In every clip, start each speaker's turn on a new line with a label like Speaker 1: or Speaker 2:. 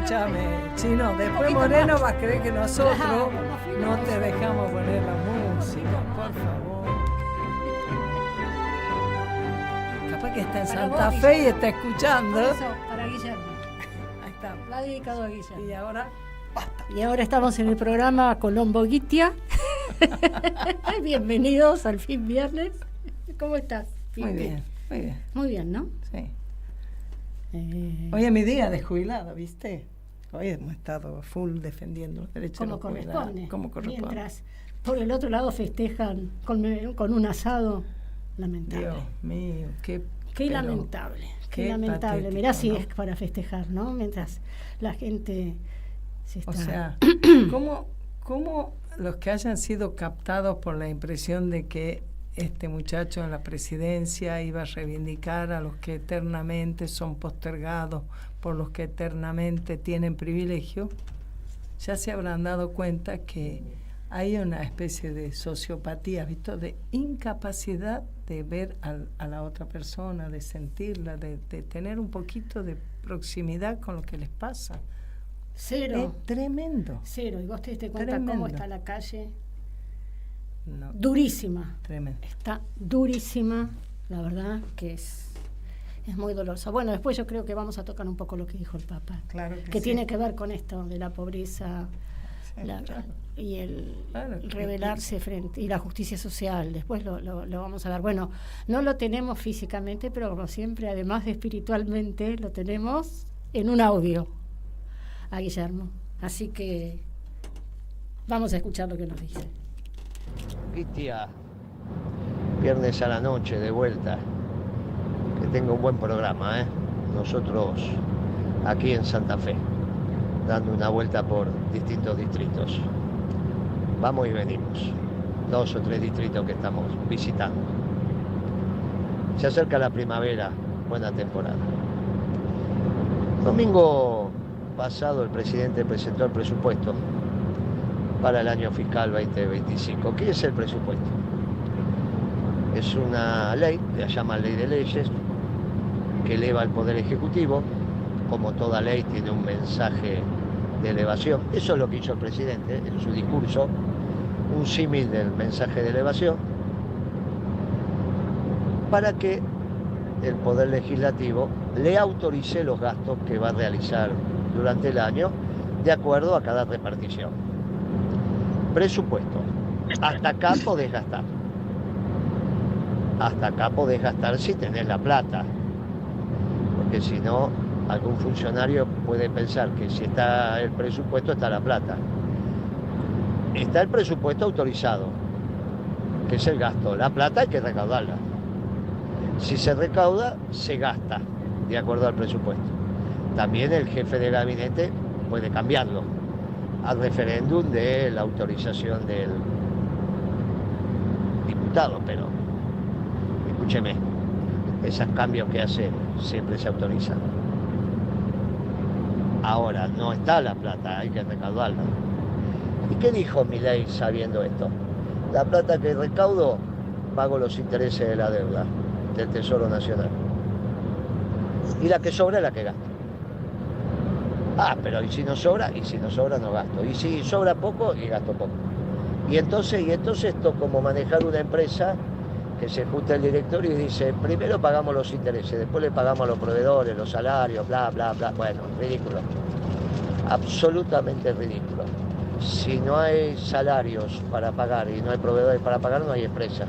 Speaker 1: Escúchame, Chino, después Moreno va a creer que nosotros no te dejamos poner la música, por favor. Capaz que está en Santa Fe y está escuchando.
Speaker 2: Por eso, para Guillermo.
Speaker 1: Ahí está.
Speaker 2: La ha dedicado a Guillermo.
Speaker 1: Y ahora, basta.
Speaker 2: Y ahora estamos en el programa Colombo Guitia. Bienvenidos al fin viernes. ¿Cómo estás?
Speaker 1: Muy bien, muy bien.
Speaker 2: Muy bien, ¿no?
Speaker 1: Sí. Hoy es mi día de jubilado, ¿viste? Hoy hemos estado full defendiendo los derechos de los jubilados. Como corresponde.
Speaker 2: Mientras por el otro lado festejan con un asado. Lamentable.
Speaker 1: Dios mío, qué
Speaker 2: lamentable. Qué lamentable.
Speaker 1: Patético,
Speaker 2: Mirá si
Speaker 1: ¿no?
Speaker 2: es para festejar, ¿no? Mientras la gente se está...
Speaker 1: O sea, ¿cómo los que hayan sido captados por la impresión de que este muchacho en la presidencia iba a reivindicar a los que eternamente son postergados, por los que eternamente tienen privilegio, ya se habrán dado cuenta que hay una especie de sociopatía, ¿visto? De incapacidad de ver a la otra persona, de sentirla, de tener un poquito de proximidad con lo que les pasa.
Speaker 2: Cero.
Speaker 1: Es tremendo.
Speaker 2: Cero. ¿Y vos te diste cuenta
Speaker 1: Tremendo.
Speaker 2: cómo está la calle?
Speaker 1: No,
Speaker 2: Durísima.
Speaker 1: tremendo.
Speaker 2: Está durísima. La verdad que es muy dolorosa. Bueno, después yo creo que vamos a tocar un poco lo que dijo el Papa.
Speaker 1: Claro que
Speaker 2: que
Speaker 1: sí.
Speaker 2: tiene que ver con esto de la pobreza
Speaker 1: Claro.
Speaker 2: y el
Speaker 1: Claro.
Speaker 2: rebelarse frente y la justicia social. Después lo vamos a ver. Bueno, no lo tenemos físicamente, pero como siempre, además de espiritualmente, lo tenemos en un audio a Guillermo. Así que vamos a escuchar lo que nos dice.
Speaker 3: Cristian, viernes a la noche de vuelta. Que tenga un buen programa, ¿eh? Nosotros aquí en Santa Fe, dando una vuelta por distintos distritos. Vamos y venimos. 2 o 3 distritos que estamos visitando. Se acerca la primavera, buena temporada. Domingo pasado el presidente presentó el presupuesto para el año fiscal 2025. ¿Qué es el presupuesto? Es una ley, la llaman ley de leyes, que eleva al Poder Ejecutivo. Como toda ley tiene un mensaje de elevación. Eso es lo que hizo el presidente en su discurso, un símil del mensaje de elevación, para que el Poder Legislativo le autorice los gastos que va a realizar durante el año de acuerdo a cada repartición. Presupuesto. Hasta acá podés gastar. Hasta acá podés gastar si tenés la plata. Porque si no, algún funcionario puede pensar que si está el presupuesto, está la plata. Está el presupuesto autorizado, que es el gasto. La plata hay que recaudarla. Si se recauda, se gasta, de acuerdo al presupuesto. También el jefe de gabinete puede cambiarlo al referéndum de la autorización del diputado, pero escúcheme, esos cambios que hace siempre se autorizan. Ahora, no está la plata, hay que recaudarla. ¿Y qué dijo Milei sabiendo esto? La plata que recaudo, pago los intereses de la deuda del Tesoro Nacional. Y la que sobra es la que gasto. Ah, pero ¿y si no sobra? Y si no sobra no gasto. Y si sobra poco, y gasto poco. Y entonces esto como manejar una empresa que se junta el directorio y dice, primero pagamos los intereses, después le pagamos a los proveedores, los salarios, bla, bla, bla. Bueno, ridículo. Absolutamente ridículo. Si no hay salarios para pagar y no hay proveedores para pagar, no hay empresa.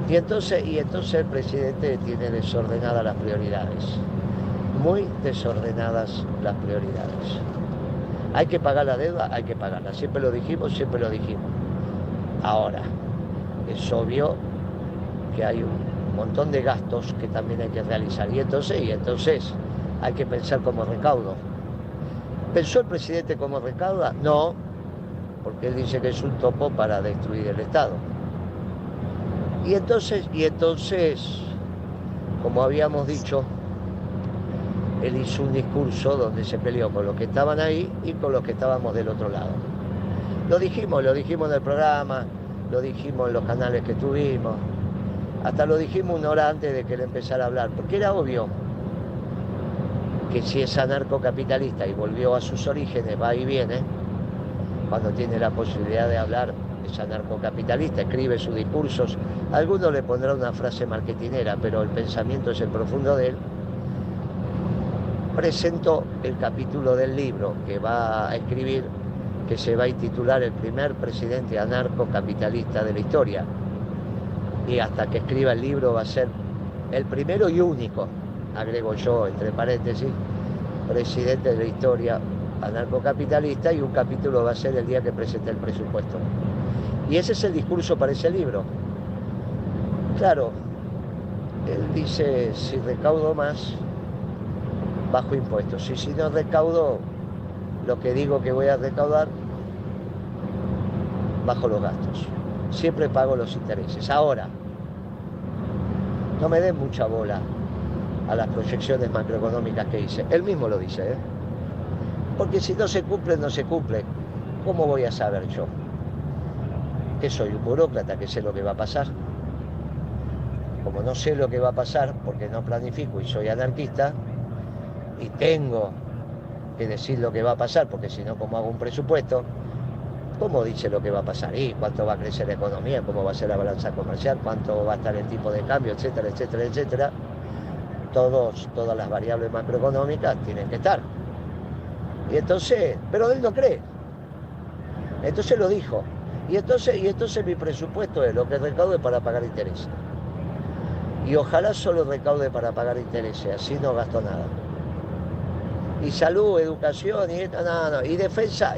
Speaker 3: Y entonces el presidente tiene desordenadas las prioridades. Muy desordenadas las prioridades. Hay que pagar la deuda, hay que pagarla. Siempre lo dijimos. Ahora, es obvio que hay un montón de gastos que también hay que realizar. Y entonces hay que pensar como recaudo. ¿Pensó el presidente como recauda? No, porque él dice que es un topo para destruir el Estado. Y entonces, como habíamos dicho, él hizo un discurso donde se peleó con los que estaban ahí y con los que estábamos del otro lado. Lo dijimos en el programa, lo dijimos en los canales que tuvimos, hasta lo dijimos una hora antes de que él empezara a hablar, porque era obvio que si es anarcocapitalista y volvió a sus orígenes, va y viene, cuando tiene la posibilidad de hablar, es anarcocapitalista, escribe sus discursos, alguno le pondrá una frase marketinera, pero el pensamiento es el profundo de él. Presentó el capítulo del libro que va a escribir, que se va a intitular El primer presidente anarcocapitalista de la historia. Y hasta que escriba el libro va a ser el primero y único, agrego yo entre paréntesis, presidente de la historia anarcocapitalista, y un capítulo va a ser el día que presente el presupuesto. Y ese es el discurso para ese libro. Claro, él dice, si recaudo más, bajo impuestos. Y si no recaudo lo que digo que voy a recaudar, bajo los gastos. Siempre pago los intereses. Ahora, no me den mucha bola a las proyecciones macroeconómicas que hice. Él mismo lo dice, ¿eh? Porque si no se cumple, no se cumple. ¿Cómo voy a saber yo? Que soy un burócrata, que sé lo que va a pasar. Como no sé lo que va a pasar, porque no planifico y soy anarquista, y tengo que decir lo que va a pasar, porque si no, ¿cómo hago un presupuesto? ¿Cómo dice lo que va a pasar? ¿Y cuánto va a crecer la economía? ¿Cómo va a ser la balanza comercial? ¿Cuánto va a estar el tipo de cambio? Etcétera, etcétera, etcétera. Todas las variables macroeconómicas tienen que estar. Y entonces, pero él no cree. Entonces lo dijo. Y entonces mi presupuesto es lo que recaude para pagar intereses. Y ojalá solo recaude para pagar intereses, así no gasto nada. Y salud, educación, y defensa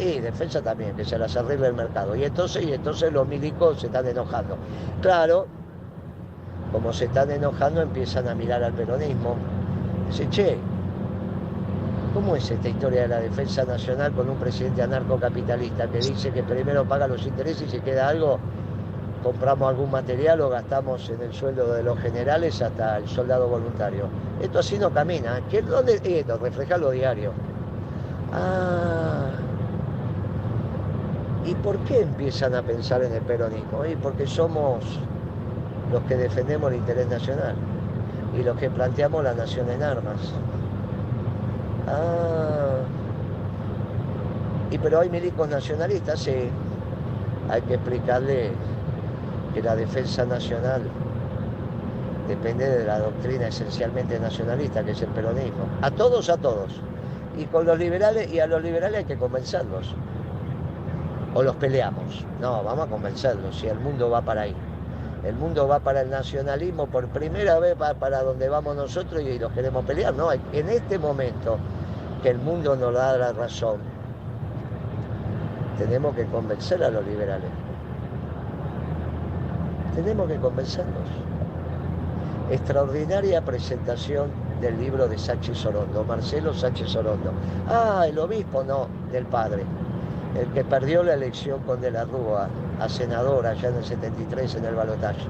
Speaker 3: también, que se las arregle el mercado. Y entonces los milicos se están enojando. Claro, como se están enojando, empiezan a mirar al peronismo. Dicen, che, ¿cómo es esta historia de la defensa nacional con un presidente anarcocapitalista que dice que primero paga los intereses y si queda algo, compramos algún material o gastamos en el sueldo de los generales hasta el soldado voluntario? Esto así no camina. ¿Dónde? Esto, reflejarlo diario. ¿Y por qué empiezan a pensar en el peronismo? Y porque somos los que defendemos el interés nacional y los que planteamos la nación en armas. Pero hay milicos nacionalistas, sí. Hay que explicarle que la defensa nacional depende de la doctrina esencialmente nacionalista, que es el peronismo. A todos. Y con los liberales, y a los liberales hay que convencerlos. O los peleamos. No, vamos a convencerlos, si el mundo va para ahí. El mundo va para el nacionalismo por primera vez, para donde vamos nosotros y los queremos pelear. No, en este momento que el mundo nos da la razón, tenemos que convencer a los liberales. Tenemos que convencerlos. Extraordinaria presentación del libro de Sánchez Orondo, Marcelo Sánchez Orondo. El obispo no, del padre. El que perdió la elección con De la Rúa a senador allá en el 73 en el balotaje.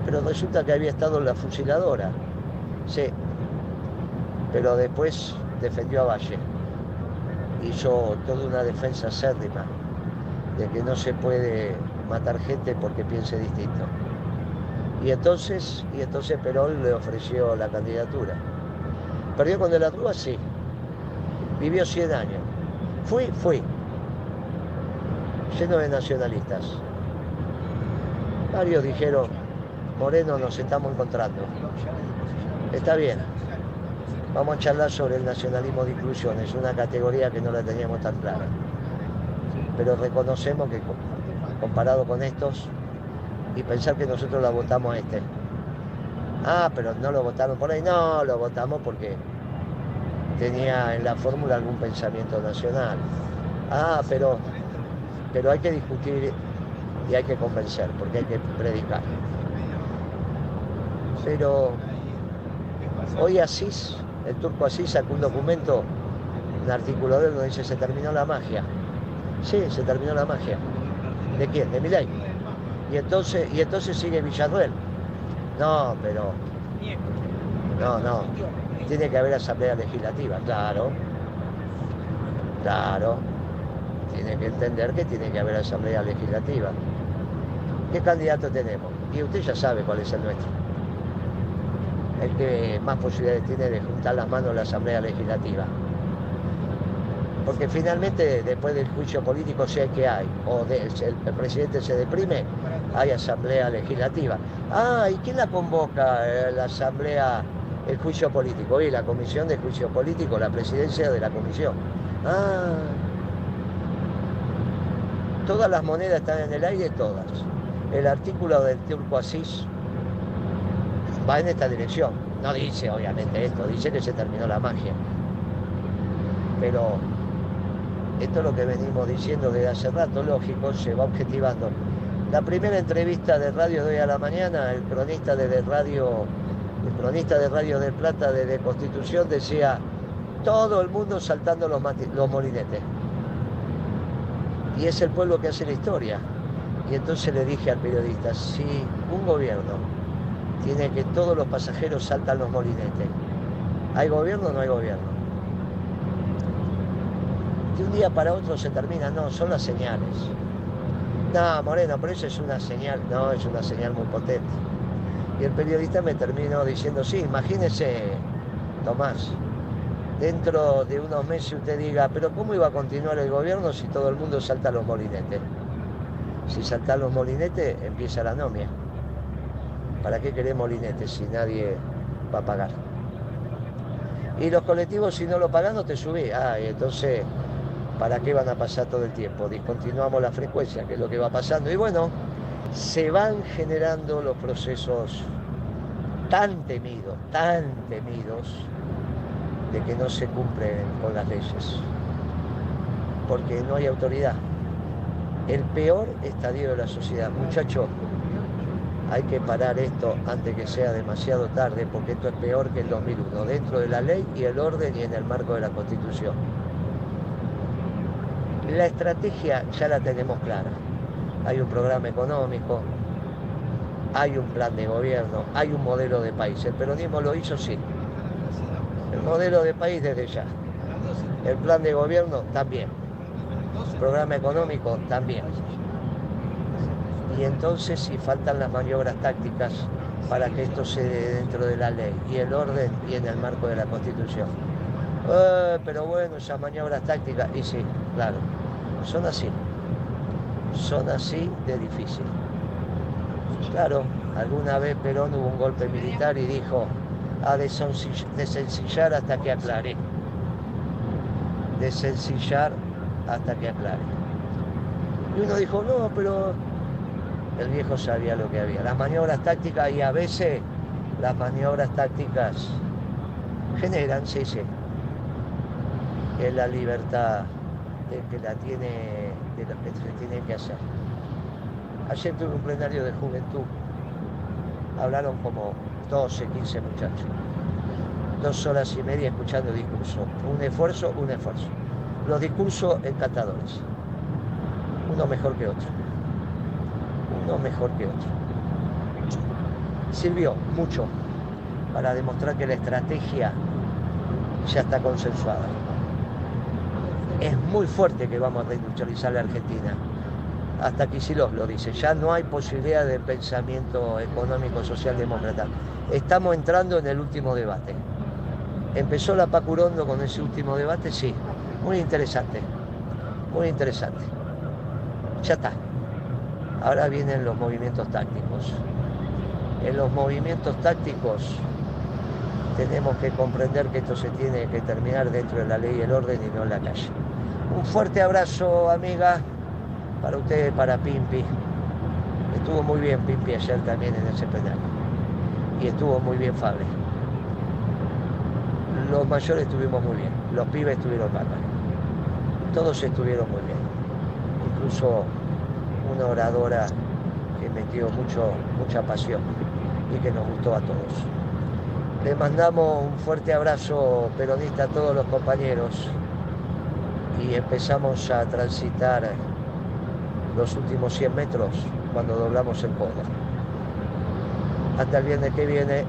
Speaker 3: Pero resulta que había estado en la fusiladora. Sí. Pero después defendió a Valle. Hizo toda una defensa acérrima de que no se puede matar gente porque piense distinto. Y entonces Perón le ofreció la candidatura. ¿Perdió con De la Rúa? Sí. Vivió 100 años. Fui. Lleno de nacionalistas. Varios dijeron, Moreno, nos estamos encontrando. Está bien. Vamos a charlar sobre el nacionalismo de inclusión. Es una categoría que no la teníamos tan clara. Pero reconocemos que comparado con estos, y pensar que nosotros la votamos a este. Pero no lo votaron por ahí. No, lo votamos porque tenía en la fórmula algún pensamiento nacional. Pero hay que discutir y hay que convencer, porque hay que predicar. Pero hoy Asís, el turco Asís, sacó un documento, un artículo de él donde dice, se terminó la magia. Sí, se terminó la magia. ¿De quién? De Milei. Y entonces sigue Villarruel. No. Tiene que haber asamblea legislativa, claro. Tiene que entender que tiene que haber asamblea legislativa. ¿Qué candidato tenemos? Y usted ya sabe cuál es el nuestro. el que más posibilidades tiene de juntar las manos en la Asamblea Legislativa. Porque finalmente, después del juicio político, si hay que hay, o el presidente se deprime, hay Asamblea Legislativa. ¿Y quién la convoca, la Asamblea, el juicio político? Y la Comisión de Juicio Político, la presidencia de la Comisión. Todas las monedas están en el aire, todas. El artículo del Turco Asís va en esta dirección. No dice obviamente esto, dice que se terminó la magia. Pero esto es lo que venimos diciendo desde hace rato, lógico, se va objetivando. La primera entrevista de Radio de hoy a la mañana, el cronista de Radio del Plata de Constitución decía, todo el mundo saltando los molinetes. Y es el pueblo que hace la historia. Y entonces le dije al periodista, si un gobierno tiene que todos los pasajeros saltan los molinetes, ¿hay gobierno o no hay gobierno? De un día para otro se termina, no, son las señales. No, Moreno, pero eso es una señal, no, es una señal muy potente. Y el periodista me terminó diciendo, sí, imagínese, Tomás, dentro de unos meses usted diga, pero ¿cómo iba a continuar el gobierno si todo el mundo salta los molinetes? Si saltan los molinetes, empieza la anomia. ¿Para qué querés molinetes si nadie va a pagar? Y los colectivos, si no lo pagan, no te subís. Y entonces, ¿para qué van a pasar todo el tiempo? Discontinuamos la frecuencia, que es lo que va pasando. Y bueno, se van generando los procesos tan temidos, de que no se cumplen con las leyes. Porque no hay autoridad. El peor estadio de la sociedad. Muchachos, hay que parar esto antes que sea demasiado tarde, porque esto es peor que el 2001, dentro de la ley y el orden y en el marco de la Constitución. La estrategia ya la tenemos clara. Hay un programa económico, hay un plan de gobierno, hay un modelo de país. El peronismo lo hizo, sí. El modelo de país desde ya. El plan de gobierno también. El programa económico también. Y entonces si faltan las maniobras tácticas para que esto se dé dentro de la ley y el orden y en el marco de la Constitución. Pero bueno, esas maniobras tácticas, y sí, claro, son así de difícil. Claro, alguna vez Perón hubo un golpe militar y dijo, desencillar hasta que aclare. Desencillar hasta que aclare. Y uno dijo, no, pero el viejo sabía lo que había. Las maniobras tácticas, y a veces las maniobras tácticas generan, sí, es la libertad que la tiene, de lo que se tiene que hacer. Ayer tuve un plenario de juventud, hablaron como 12, 15 muchachos, 2 horas y media escuchando discursos, un esfuerzo. Los discursos encantadores, uno mejor que otro. Sirvió mucho para demostrar que la estrategia ya está consensuada. Es muy fuerte que vamos a reindustrializar la Argentina. Hasta Kicillof lo dice, ya no hay posibilidad de pensamiento económico socialdemócrata. Estamos entrando en el último debate. Empezó la Pacurondo con ese último debate, sí, muy interesante. Ya está. Ahora vienen los movimientos tácticos. En los movimientos tácticos tenemos que comprender que esto se tiene que terminar dentro de la ley y el orden y no en la calle. Un fuerte abrazo, amiga, para ustedes, para Pimpi. Estuvo muy bien Pimpi ayer también en ese plenario. Y estuvo muy bien Fabri. Los mayores estuvimos muy bien, los pibes estuvieron bárbaros. Todos estuvieron muy bien. Incluso una oradora que metió mucha pasión y que nos gustó a todos. Les mandamos un fuerte abrazo peronista a todos los compañeros y empezamos a transitar los últimos 100 metros cuando doblamos el codo. Hasta el viernes que viene.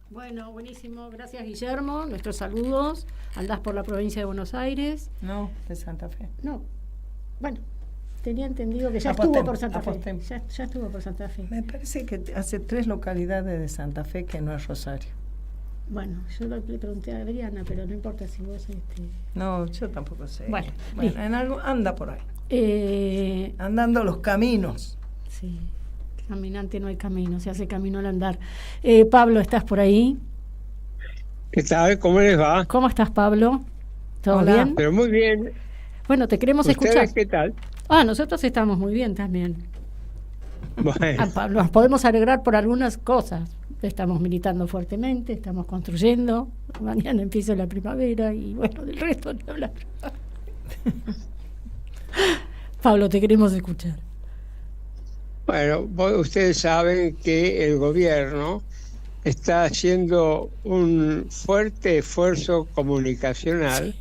Speaker 2: Bueno, buenísimo. Gracias, Guillermo. Nuestros saludos. ¿Andás por la provincia de Buenos Aires?
Speaker 1: No, de Santa Fe.
Speaker 2: No. Bueno, Tenía entendido que ya
Speaker 1: Apostemos,
Speaker 2: estuvo por Santa Fe.
Speaker 1: apostemos.
Speaker 2: Ya estuvo por Santa Fe.
Speaker 1: Me parece que hace 3 localidades de Santa Fe que no es Rosario.
Speaker 2: Bueno, yo le pregunté a Adriana, pero no importa si vos...
Speaker 1: No, yo tampoco sé.
Speaker 2: Bueno,
Speaker 1: en algo anda por ahí. Andando los caminos.
Speaker 2: Sí, caminante no hay camino, se hace camino al andar. Pablo, ¿estás por ahí?
Speaker 4: ¿Qué tal? ¿Cómo les va?
Speaker 2: ¿Cómo estás, Pablo? ¿Todo
Speaker 1: Hola.
Speaker 2: bien?
Speaker 4: Pero muy bien.
Speaker 2: Bueno, te queremos
Speaker 4: ¿Ustedes
Speaker 2: escuchar.
Speaker 4: qué tal?
Speaker 2: Nosotros estamos muy bien también.
Speaker 4: Bueno,
Speaker 2: Pablo, nos podemos alegrar por algunas cosas. Estamos militando fuertemente, estamos construyendo. Mañana empieza la primavera y bueno, del resto ni hablar. Pablo, te queremos escuchar.
Speaker 4: bueno, ustedes saben que el gobierno está haciendo un fuerte esfuerzo comunicacional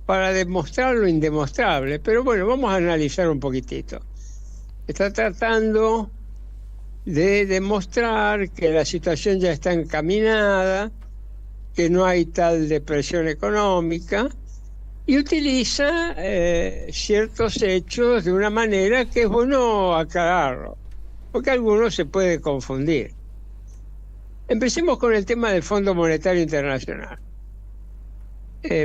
Speaker 4: para demostrar lo indemostrable. Pero bueno, vamos a analizar un poquitito. Está tratando de demostrar que la situación ya está encaminada, que no hay tal depresión económica, y utiliza ciertos hechos de una manera que es bueno aclararlo, porque algunos se puede confundir. Empecemos con el tema del Fondo Monetario Internacional.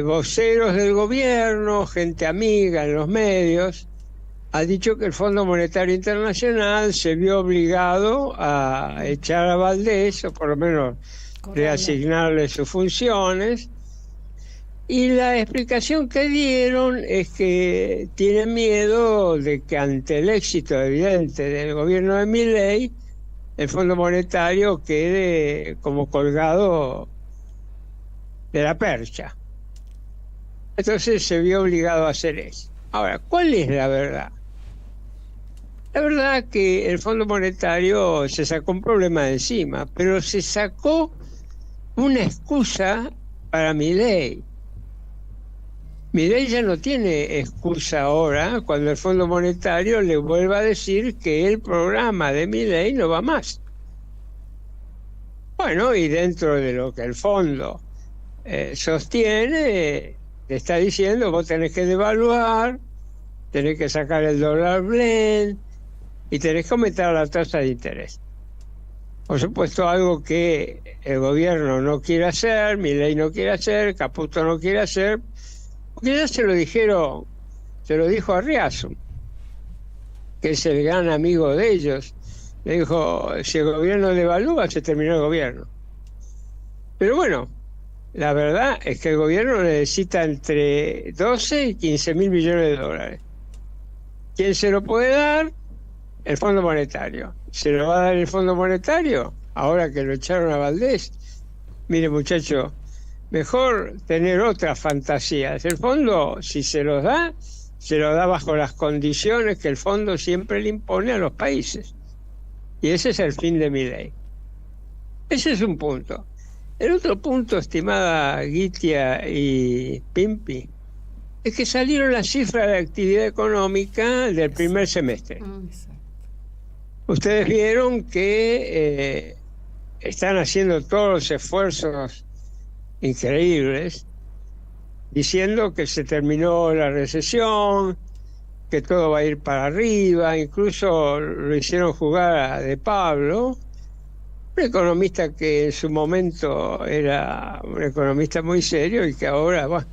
Speaker 4: Voceros del gobierno, gente amiga en los medios, ha dicho que el Fondo Monetario Internacional se vio obligado a echar a Valdés, o por lo menos reasignarle sus funciones, y la explicación que dieron es que tienen miedo de que ante el éxito evidente del gobierno de Milei, el Fondo Monetario quede como colgado de la percha. Entonces se vio obligado a hacer eso. Ahora, ¿cuál es la verdad? La verdad es que el Fondo Monetario se sacó un problema de encima, pero se sacó una excusa para Milei. Milei ya no tiene excusa ahora cuando el Fondo Monetario le vuelva a decir que el programa de Milei no va más. Bueno, y dentro de lo que el fondo sostiene, le está diciendo, vos tenés que devaluar, tenés que sacar el dólar blend y tenés que aumentar la tasa de interés. Por supuesto, algo que el gobierno no quiere hacer, Milei no quiere hacer, Caputo no quiere hacer, porque ya se lo dijo a Riazo, que es el gran amigo de ellos. Le dijo, si el gobierno devalúa, se terminó el gobierno. Pero bueno, la verdad es que el gobierno necesita entre 12 y 15 mil millones de dólares. ¿Quién se lo puede dar? El Fondo Monetario. ¿Se lo va a dar el Fondo Monetario? Ahora que lo echaron a Valdés. Mire, muchacho, mejor tener otras fantasías. El fondo, si se lo da bajo las condiciones que el fondo siempre le impone a los países. Y ese es el fin de Milei. Ese es un punto. El otro punto, estimada Gitia y Pimpi, es que salieron las cifras de actividad económica del primer semestre. Ustedes vieron que están haciendo todos los esfuerzos increíbles, diciendo que se terminó la recesión, que todo va a ir para arriba, incluso lo hicieron jugar a De Pablo, un economista que en su momento era un economista muy serio y que ahora, bueno,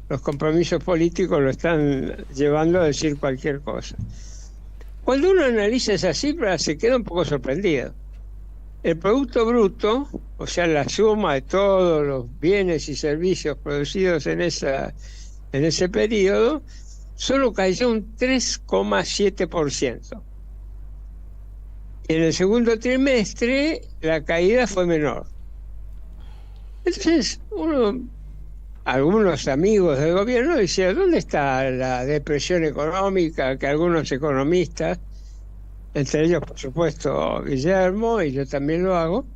Speaker 4: los compromisos políticos lo están llevando a decir cualquier cosa. Cuando uno analiza esas cifras se queda un poco sorprendido. El Producto Bruto, o sea, la suma de todos los bienes y servicios producidos en ese periodo, solo cayó un 3,7%. En el segundo trimestre la caída fue menor. Entonces, algunos amigos del gobierno decían, ¿dónde está la depresión económica que algunos economistas, entre ellos, por supuesto, Guillermo, y yo también lo hago,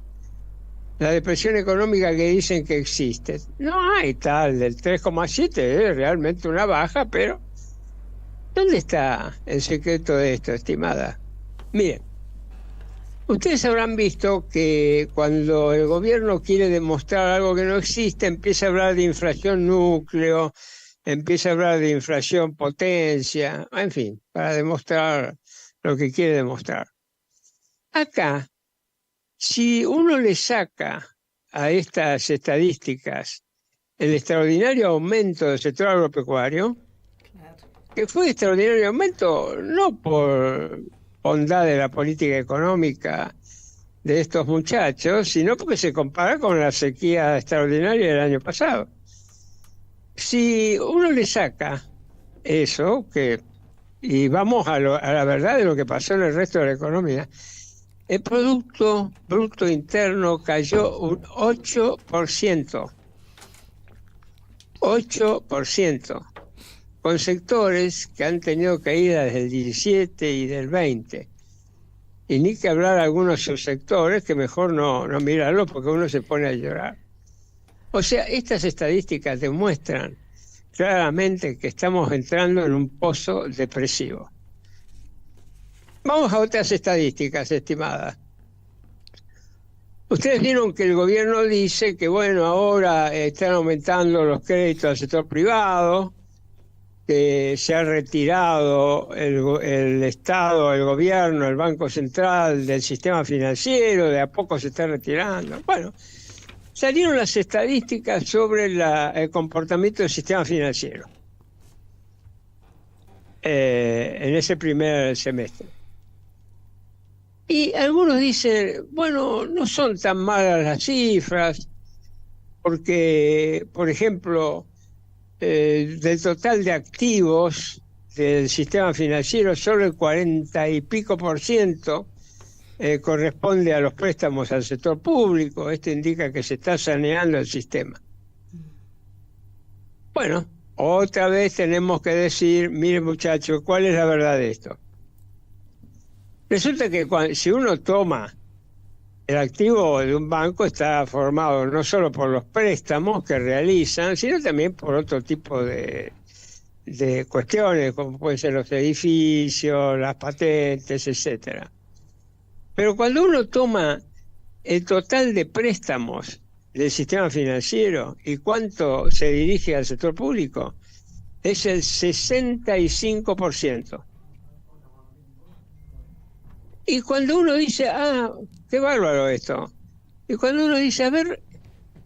Speaker 4: la depresión económica que dicen que existe? No hay tal, del 3,7 es realmente una baja, pero ¿dónde está el secreto de esto, estimada? Miren, ustedes habrán visto que cuando el gobierno quiere demostrar algo que no existe, empieza a hablar de inflación núcleo, empieza a hablar de inflación, potencia, en fin, para demostrar lo que quiere demostrar. Acá, si uno le saca a estas estadísticas el extraordinario aumento del sector agropecuario, que fue extraordinario aumento no por bondad de la política económica de estos muchachos, sino porque se compara con la sequía extraordinaria del año pasado. Si uno le saca eso, y vamos a la verdad de lo que pasó en el resto de la economía, el Producto Bruto Interno cayó un 8%. 8%. Con sectores que han tenido caídas desde el 17 y del 20. Y ni que hablar de algunos subsectores que mejor no mirarlo porque uno se pone a llorar. O sea, estas estadísticas demuestran claramente que estamos entrando en un pozo depresivo. Vamos a otras estadísticas, estimadas. Ustedes vieron que el gobierno dice que, bueno, ahora están aumentando los créditos al sector privado, que se ha retirado el Estado, el gobierno, el Banco Central del sistema financiero, de a poco se está retirando. Bueno, salieron las estadísticas sobre el comportamiento del sistema financiero en ese primer semestre. Y algunos dicen, bueno, no son tan malas las cifras, porque, por ejemplo, del total de activos del sistema financiero, solo el 40 y pico % corresponde a los préstamos al sector público. Esto indica que se está saneando el sistema. Bueno, otra vez tenemos que decir, miren muchachos, ¿cuál es la verdad de esto? Resulta que si uno toma el activo de un banco, está formado no solo por los préstamos que realizan, sino también por otro tipo de cuestiones, como pueden ser los edificios, las patentes, etcétera. Pero cuando uno toma el total de préstamos del sistema financiero y cuánto se dirige al sector público, es el 65%. Y cuando uno dice, qué bárbaro esto, y cuando uno dice, a ver,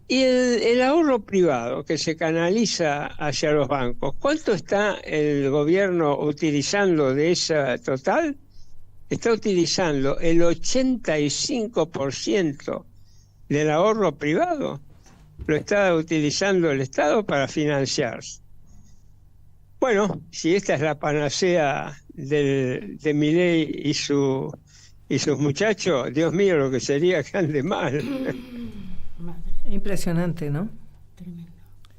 Speaker 4: y el ahorro privado que se canaliza hacia los bancos, ¿cuánto está el gobierno utilizando de esa total? Está utilizando el 85% del ahorro privado, lo está utilizando el Estado para financiarse. Bueno, si esta es la panacea de Milei y sus muchachos, Dios mío, lo que sería que ande mal.
Speaker 1: Impresionante, ¿no?
Speaker 2: Tremendo.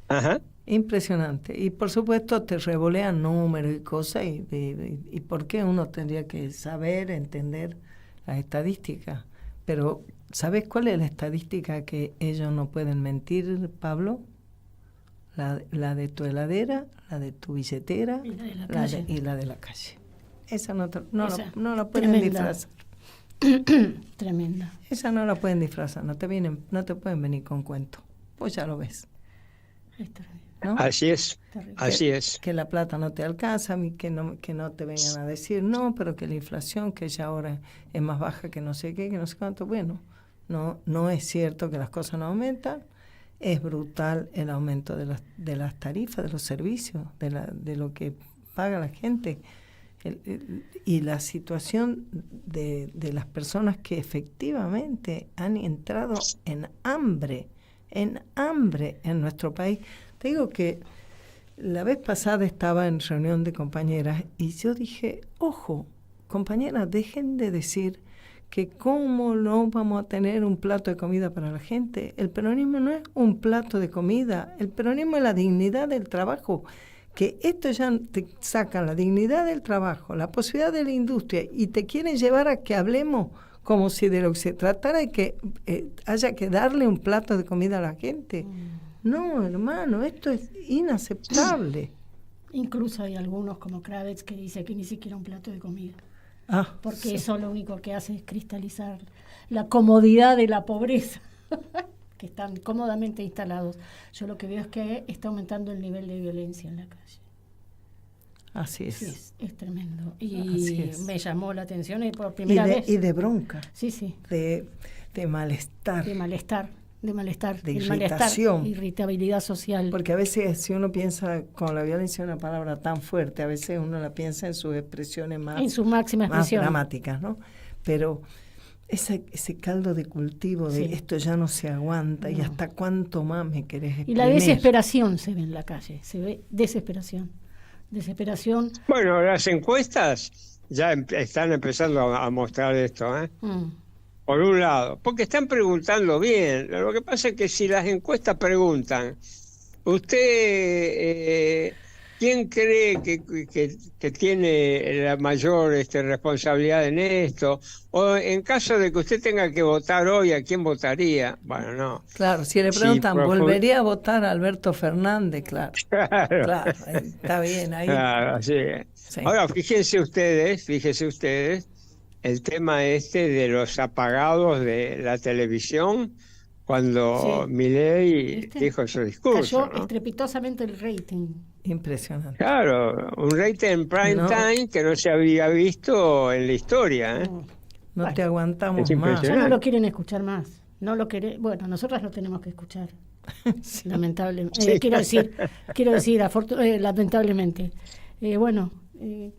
Speaker 4: Ajá.
Speaker 1: Impresionante. Y por supuesto te revolean números y cosas, y por qué uno tendría que saber, entender las estadísticas. Pero, ¿sabes cuál es la estadística que ellos no pueden mentir, Pablo? La de tu heladera, la de tu billetera
Speaker 2: y
Speaker 1: la de la calle. Esa no la pueden
Speaker 2: tremenda.
Speaker 1: disfrazar.
Speaker 2: Tremenda.
Speaker 1: Esa no la pueden disfrazar, no te pueden venir con cuentos. Pues ya lo ves.
Speaker 2: Es terrible.
Speaker 1: ¿No?
Speaker 4: Así es,
Speaker 2: Terrible.
Speaker 4: así es.
Speaker 1: Que la plata no te alcanza, que no te vengan a decir no, pero que la inflación, que ya ahora es más baja que no sé qué, que no sé cuánto. Bueno, no es cierto que las cosas no aumentan. Es brutal el aumento de las tarifas, de los servicios, de lo que paga la gente. Y la situación de las personas que efectivamente han entrado en hambre en nuestro país. Te digo que la vez pasada estaba en reunión de compañeras y yo dije, ojo, compañeras, dejen de decir que cómo no vamos a tener un plato de comida para la gente. El peronismo no es un plato de comida, el peronismo es la dignidad del trabajo. Que esto ya te sacan la dignidad del trabajo, la posibilidad de la industria y te quieren llevar a que hablemos como si de lo que se tratara de que haya que darle un plato de comida a la gente. No, hermano, esto es inaceptable.
Speaker 2: Incluso hay algunos como Kravitz que dice que ni siquiera un plato de comida. Porque
Speaker 1: sí.
Speaker 2: Eso lo único que hace es cristalizar la comodidad de la pobreza. que están cómodamente instalados. Yo lo que veo es que está aumentando el nivel de violencia en la calle.
Speaker 1: Así es.
Speaker 2: Sí, es tremendo.
Speaker 1: Así
Speaker 2: Y
Speaker 1: es.
Speaker 2: me llamó la atención y por primera vez.
Speaker 1: Y de bronca,
Speaker 2: Sí, sí.
Speaker 1: de malestar.
Speaker 2: De malestar.
Speaker 1: De
Speaker 2: El
Speaker 1: irritación.
Speaker 2: malestar, irritabilidad social.
Speaker 1: Porque a veces si uno piensa con la violencia una palabra tan fuerte, a veces uno la piensa en sus expresiones
Speaker 2: en su máxima
Speaker 1: más
Speaker 2: expresión.
Speaker 1: dramáticas, ¿no? Pero ese caldo de cultivo de
Speaker 2: Sí.
Speaker 1: esto ya no se aguanta y
Speaker 2: No.
Speaker 1: hasta cuánto más me querés
Speaker 2: Y
Speaker 1: exprimir.
Speaker 2: la desesperación se ve en la calle, se ve desesperación. Desesperación.
Speaker 4: Bueno, las encuestas ya están empezando a mostrar esto, ¿eh? Por un lado, porque están preguntando bien. Lo que pasa es que si las encuestas preguntan, usted, ¿quién cree que tiene la mayor responsabilidad en esto? O en caso de que usted tenga que votar hoy, ¿a quién votaría? Bueno, no.
Speaker 1: Claro, si le
Speaker 4: Sí,
Speaker 1: preguntan, ¿volvería a votar a Alberto Fernández? Claro, claro, está bien ahí.
Speaker 4: Claro, así es.
Speaker 1: Sí.
Speaker 4: Ahora, fíjense ustedes, el tema de los apagados de la televisión cuando
Speaker 2: Sí.
Speaker 4: Milei
Speaker 2: ¿Viste?
Speaker 4: dijo su discurso,
Speaker 2: Cayó
Speaker 4: ¿no?
Speaker 2: estrepitosamente el rating.
Speaker 1: Impresionante.
Speaker 4: Claro, un rating en prime
Speaker 1: No.
Speaker 4: time que no se había visto en la historia, ¿eh?
Speaker 2: No.
Speaker 1: No
Speaker 2: Bueno,
Speaker 1: te aguantamos
Speaker 4: es
Speaker 1: más.
Speaker 2: Ya no lo quieren escuchar más. No lo quiere. Bueno, nosotras lo tenemos que escuchar.
Speaker 1: Sí.
Speaker 2: Lamentablemente.
Speaker 4: Sí.
Speaker 2: Quiero decir, lamentablemente. Bueno,
Speaker 1: Y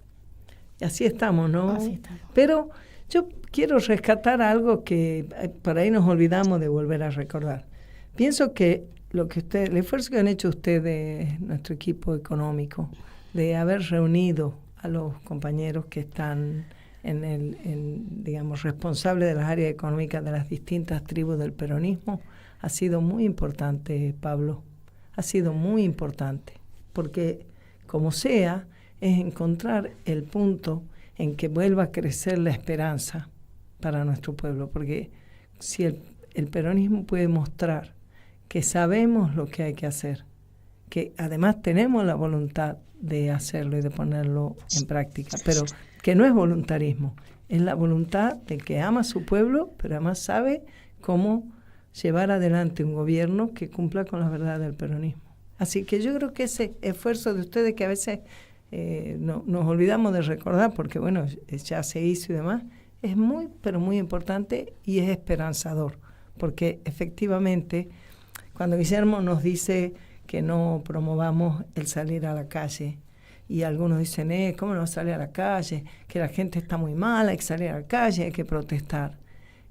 Speaker 1: así estamos, ¿no?
Speaker 2: así estamos.
Speaker 1: Pero yo quiero rescatar algo que por ahí nos olvidamos de volver a recordar. Pienso que el esfuerzo que han hecho ustedes, nuestro equipo económico, de haber reunido a los compañeros que están digamos, responsables de las áreas económicas de las distintas tribus del peronismo, ha sido muy importante, Pablo. Ha sido muy importante, porque como sea, es encontrar el punto en que vuelva a crecer la esperanza para nuestro pueblo, porque si el peronismo puede mostrar que sabemos lo que hay que hacer, que además tenemos la voluntad de hacerlo y de ponerlo en práctica, pero que no es voluntarismo, es la voluntad del que ama a su pueblo, pero además sabe cómo llevar adelante un gobierno que cumpla con la verdad del peronismo. Así que yo creo que ese esfuerzo de ustedes que a veces nos olvidamos de recordar, porque bueno, ya se hizo y demás, es muy, pero muy importante y es esperanzador, porque efectivamente, cuando Guillermo nos dice que no promovamos el salir a la calle, y algunos dicen, ¿cómo no salir a la calle? Que la gente está muy mala, hay que salir a la calle, hay que protestar.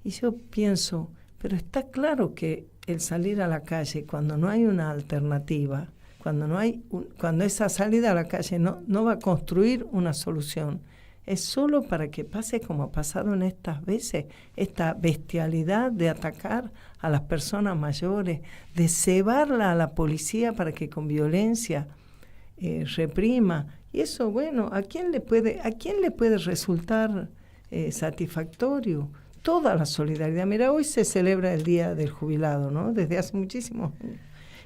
Speaker 1: Y yo pienso, pero está claro que el salir a la calle, cuando no hay una alternativa, cuando esa salida a la calle no va a construir una solución, es solo para que pase como ha pasado en estas veces, esta bestialidad de atacar a las personas mayores, de cebarla a la policía para que con violencia reprima. Y eso, bueno, ¿a quién le puede resultar satisfactorio? Toda la solidaridad. Mira, hoy se celebra el Día del Jubilado, ¿no? Desde hace muchísimos años.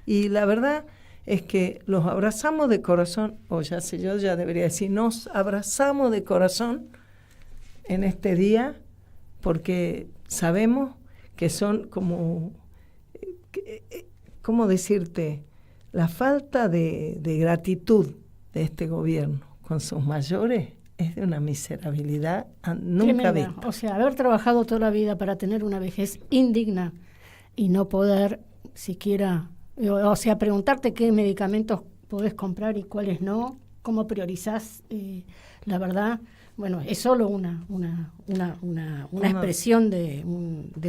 Speaker 1: Y la verdad es que los abrazamos de corazón, o ya sé, yo ya debería decir, nos abrazamos de corazón en este día, porque sabemos que son como, ¿cómo decirte? La falta de gratitud de este gobierno con sus mayores es de una miserabilidad nunca
Speaker 2: tremenda.
Speaker 1: vista.
Speaker 2: O sea, haber trabajado toda la vida para tener una vejez indigna y no poder siquiera, o sea, preguntarte qué medicamentos podés comprar y cuáles no, cómo priorizás, la verdad, bueno, es solo una expresión de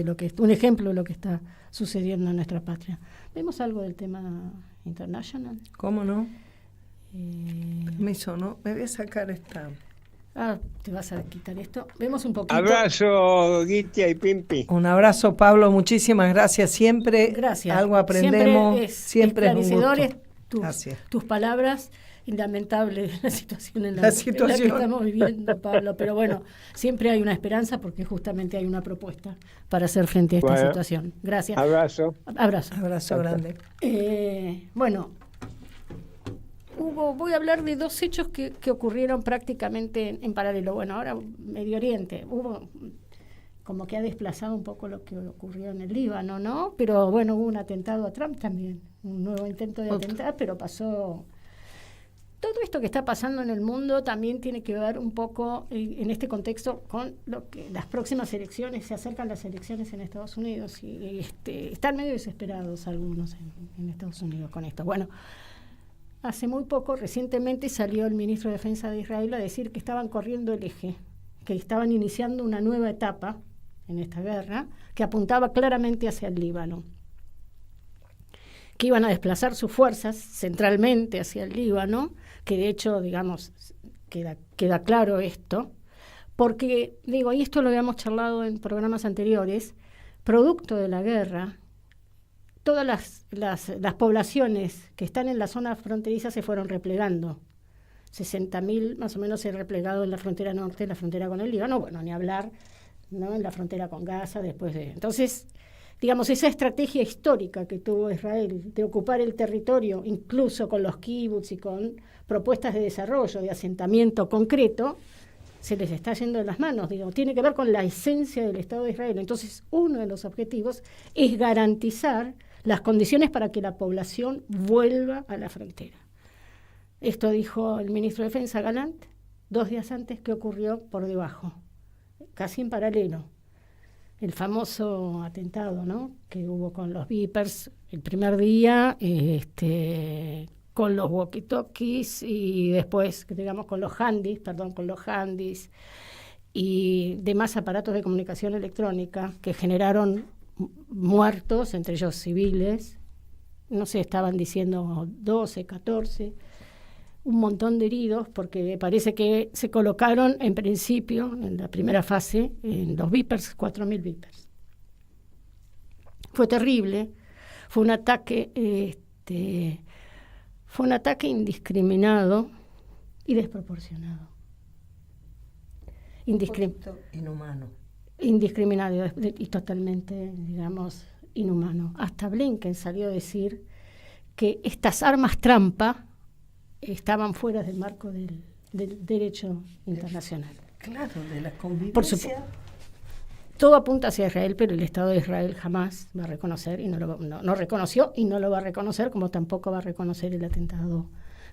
Speaker 2: lo que, un ejemplo de lo que está sucediendo en nuestra patria. ¿Vemos algo del tema international?
Speaker 1: ¿Cómo no? Permiso, ¿no? Me voy a sacar esta.
Speaker 2: Te vas a quitar esto. Vemos un poquito.
Speaker 4: Abrazo, Guitia y Pimpi.
Speaker 1: Un abrazo, Pablo. Muchísimas gracias. Siempre
Speaker 2: Gracias.
Speaker 1: algo aprendemos. Siempre es un
Speaker 2: esclarecedores
Speaker 1: gusto.
Speaker 2: tus palabras. Lamentable la situación en la que estamos viviendo, Pablo. Pero bueno, siempre hay una esperanza porque justamente hay una propuesta para hacer frente a esta situación. Gracias.
Speaker 4: Abrazo.
Speaker 1: Abrazo grande.
Speaker 2: Bueno, voy a hablar de dos hechos que ocurrieron prácticamente en paralelo. Bueno, ahora Medio Oriente. como que ha desplazado un poco lo que ocurrió en el Líbano, ¿no? Pero bueno, hubo un atentado a Trump también, un nuevo intento de atentar, pero pasó. Todo esto que está pasando en el mundo también tiene que ver un poco en este contexto con lo que las próximas elecciones, se acercan las elecciones en Estados Unidos y están medio desesperados algunos en Estados Unidos con esto. Bueno, hace muy poco, recientemente, salió el ministro de Defensa de Israel a decir que estaban corriendo el eje, que estaban iniciando una nueva etapa en esta guerra que apuntaba claramente hacia el Líbano, que iban a desplazar sus fuerzas centralmente hacia el Líbano, que de hecho, digamos, queda claro esto, porque, digo, y esto lo habíamos charlado en programas anteriores, producto de la guerra, todas las poblaciones que están en la zona fronteriza se fueron replegando. 60.000 más o menos se han replegado en la frontera norte, en la frontera con el Líbano, bueno, ni hablar, ¿no?, en la frontera con Gaza, después de... Entonces, digamos, esa estrategia histórica que tuvo Israel de ocupar el territorio, incluso con los kibbutz y con propuestas de desarrollo, de asentamiento concreto, se les está yendo de las manos, digo, tiene que ver con la esencia del Estado de Israel. Entonces, uno de los objetivos es garantizar las condiciones para que la población vuelva a la frontera. Esto dijo el ministro de Defensa, Gallant, 2 días antes que ocurrió por debajo, casi en paralelo. El famoso atentado, ¿no?, que hubo con los Vipers el primer día, con los walkie-talkies y después, digamos, con los handys y demás aparatos de comunicación electrónica que generaron muertos, entre ellos civiles, no sé, estaban diciendo 12, 14, un montón de heridos, porque parece que se colocaron en principio, en la primera fase, en los Vipers, 4.000 Vipers. Fue terrible, fue un ataque indiscriminado y desproporcionado.
Speaker 1: Inhumano.
Speaker 2: Indiscriminado y totalmente, digamos, inhumano. Hasta Blinken salió a decir que estas armas trampa estaban fuera del marco del derecho internacional.
Speaker 1: Claro, de la convivencia.
Speaker 2: Por supuesto. Todo apunta hacia Israel, pero el Estado de Israel jamás va a reconocer, y no reconoció y no lo va a reconocer, como tampoco va a reconocer el atentado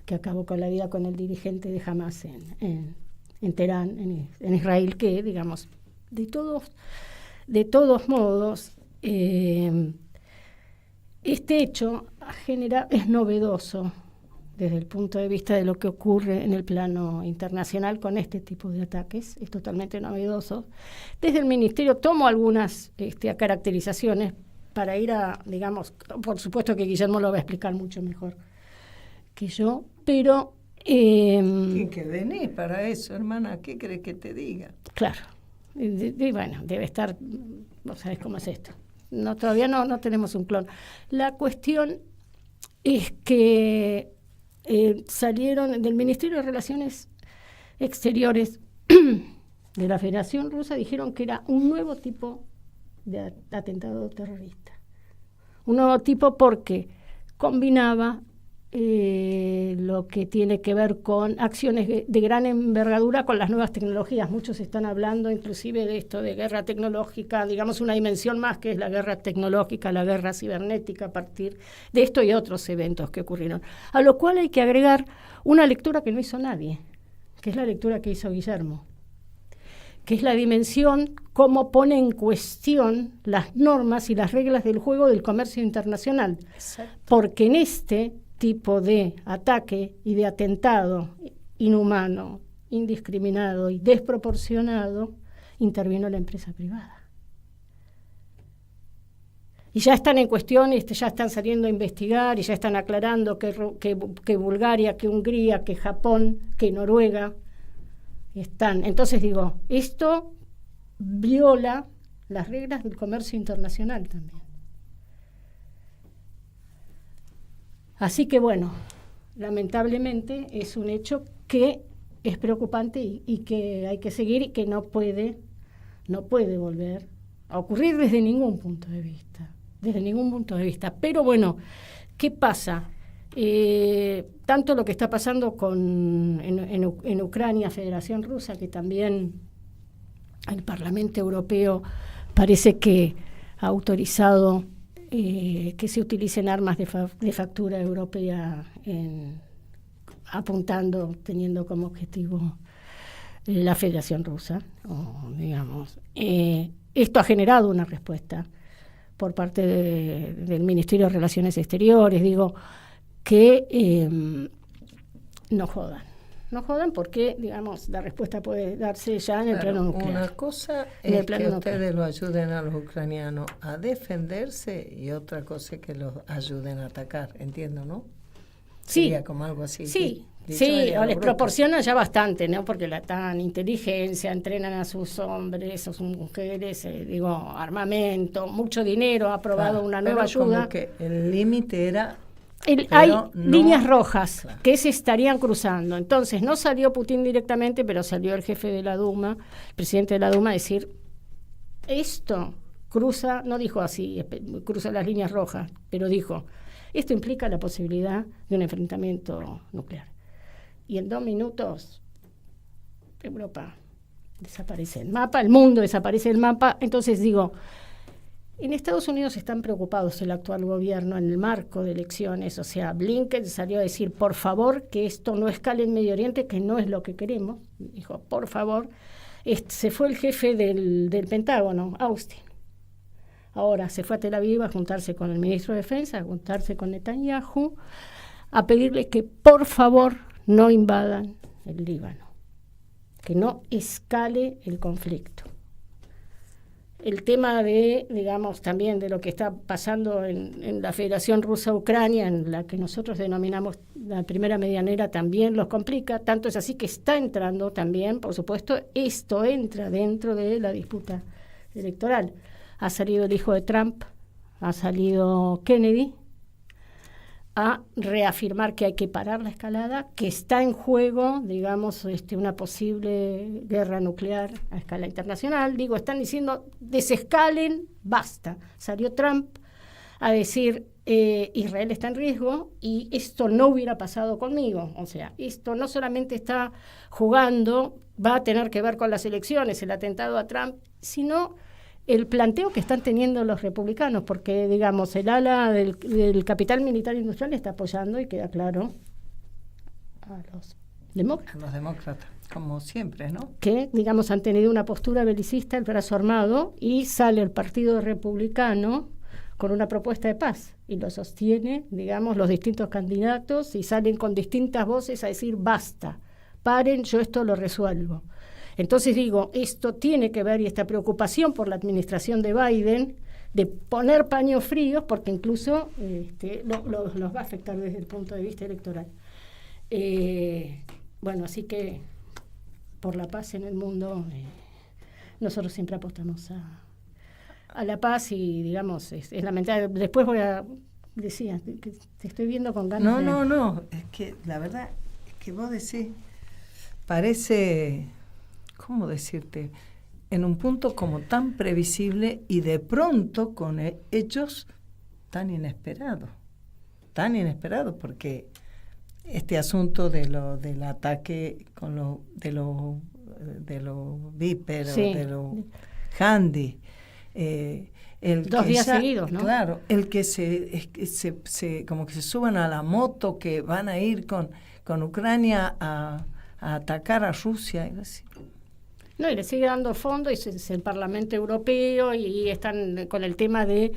Speaker 2: que acabó con la vida con el dirigente de Hamas en Teherán, en Israel, que, digamos, de todos modos, este hecho es novedoso desde el punto de vista de lo que ocurre en el plano internacional con este tipo de ataques, es totalmente novedoso. Desde el Ministerio tomo algunas caracterizaciones para ir a, digamos, por supuesto que Guillermo lo va a explicar mucho mejor que yo, pero...
Speaker 1: que venís para eso, hermana, ¿qué crees que te diga?
Speaker 2: Claro, bueno, debe estar, vos sabés cómo es esto. Todavía no tenemos un clon. La cuestión es que salieron del Ministerio de Relaciones Exteriores de la Federación Rusa, dijeron que era un nuevo tipo de atentado terrorista. Un nuevo tipo porque combinaba lo que tiene que ver con acciones de gran envergadura con las nuevas tecnologías. Muchos están hablando inclusive de esto, de guerra tecnológica, digamos una dimensión más que es la guerra tecnológica, la guerra cibernética, a partir de esto y otros eventos que ocurrieron. A lo cual hay que agregar una lectura que no hizo nadie, que es la lectura que hizo Guillermo, que es la dimensión cómo pone en cuestión las normas y las reglas del juego del comercio internacional. Exacto. Porque en este tipo de ataque y de atentado inhumano, indiscriminado y desproporcionado, intervino la empresa privada. Y ya están en cuestión, ya están saliendo a investigar y ya están aclarando que Bulgaria, que Hungría, que Japón, que Noruega están. Entonces digo, esto viola las reglas del comercio internacional también. Así que bueno, lamentablemente es un hecho que es preocupante y que hay que seguir y que no puede volver a ocurrir desde ningún punto de vista. Pero bueno, ¿qué pasa? Tanto lo que está pasando en Ucrania, Federación Rusa, que también el Parlamento Europeo parece que ha autorizado que se utilicen armas de factura europea apuntando, teniendo como objetivo la Federación Rusa, digamos. Esto ha generado una respuesta por parte del Ministerio de Relaciones Exteriores, digo, que no jodan porque, digamos, la respuesta puede darse ya en el plano nuclear.
Speaker 1: Una cosa es que ustedes lo ayuden a los ucranianos a defenderse y otra cosa es que los ayuden a atacar, entiendo, ¿no?
Speaker 2: Sí.
Speaker 1: Sería como algo así.
Speaker 2: Sí, o les proporcionan ya bastante, ¿no? Porque la dan inteligencia, entrenan a sus hombres, a sus mujeres, armamento, mucho dinero, ha aprobado una nueva ayuda.
Speaker 1: Como que el límite era...
Speaker 2: Hay líneas rojas que se estarían cruzando. Entonces, no salió Putin directamente, pero salió el jefe de la Duma, el presidente de la Duma, a decir, esto cruza, no dijo así, cruza las líneas rojas, pero dijo, esto implica la posibilidad de un enfrentamiento nuclear. Y en 2 minutos, Europa desaparece el mapa, el mundo desaparece el mapa. Entonces digo, en Estados Unidos están preocupados el actual gobierno en el marco de elecciones. O sea, Blinken salió a decir, por favor, que esto no escale en Medio Oriente, que no es lo que queremos. Dijo, por favor. Se fue el jefe del Pentágono, Austin. Ahora se fue a Tel Aviv a juntarse con el ministro de Defensa, a juntarse con Netanyahu, a pedirle que por favor no invadan el Líbano, que no escale el conflicto. El tema de, digamos, también de lo que está pasando en la Federación Rusa-Ucrania, en la que nosotros denominamos la primera medianera, también los complica, tanto es así que está entrando también, por supuesto, esto entra dentro de la disputa electoral. Ha salido el hijo de Trump, ha salido Kennedy, a reafirmar que hay que parar la escalada, que está en juego, digamos, una posible guerra nuclear a escala internacional. Digo, están diciendo, desescalen, basta. Salió Trump a decir, Israel está en riesgo y esto no hubiera pasado conmigo. O sea, esto no solamente está jugando, va a tener que ver con las elecciones, el atentado a Trump, sino el planteo que están teniendo los republicanos, porque, digamos, el ala del capital militar industrial está apoyando, y queda claro, a los demócratas.
Speaker 1: A los demócratas, como siempre, ¿no?
Speaker 2: Que, digamos, han tenido una postura belicista, el brazo armado, y sale el Partido Republicano con una propuesta de paz, y lo sostiene, digamos, los distintos candidatos, y salen con distintas voces a decir, basta, paren, yo esto lo resuelvo. Entonces digo, esto tiene que ver, y esta preocupación por la administración de Biden, de poner paños fríos, porque incluso los va a afectar desde el punto de vista electoral. Bueno, así que por la paz en el mundo, nosotros siempre apostamos a la paz, y digamos, es lamentable. Después decía, que te estoy viendo con ganas
Speaker 1: No, es que la verdad es que vos decís, parece... ¿Cómo decirte? En un punto como tan previsible y de pronto con hechos tan inesperados, porque este asunto del ataque de los víperos,
Speaker 2: sí,
Speaker 1: de los handy,
Speaker 2: 2 días seguidos, ¿no?
Speaker 1: Claro, el que como que se suban a la moto, que van a ir con Ucrania a atacar a Rusia, y así.
Speaker 2: No, y le sigue dando fondo, y es el Parlamento Europeo, y están con el tema de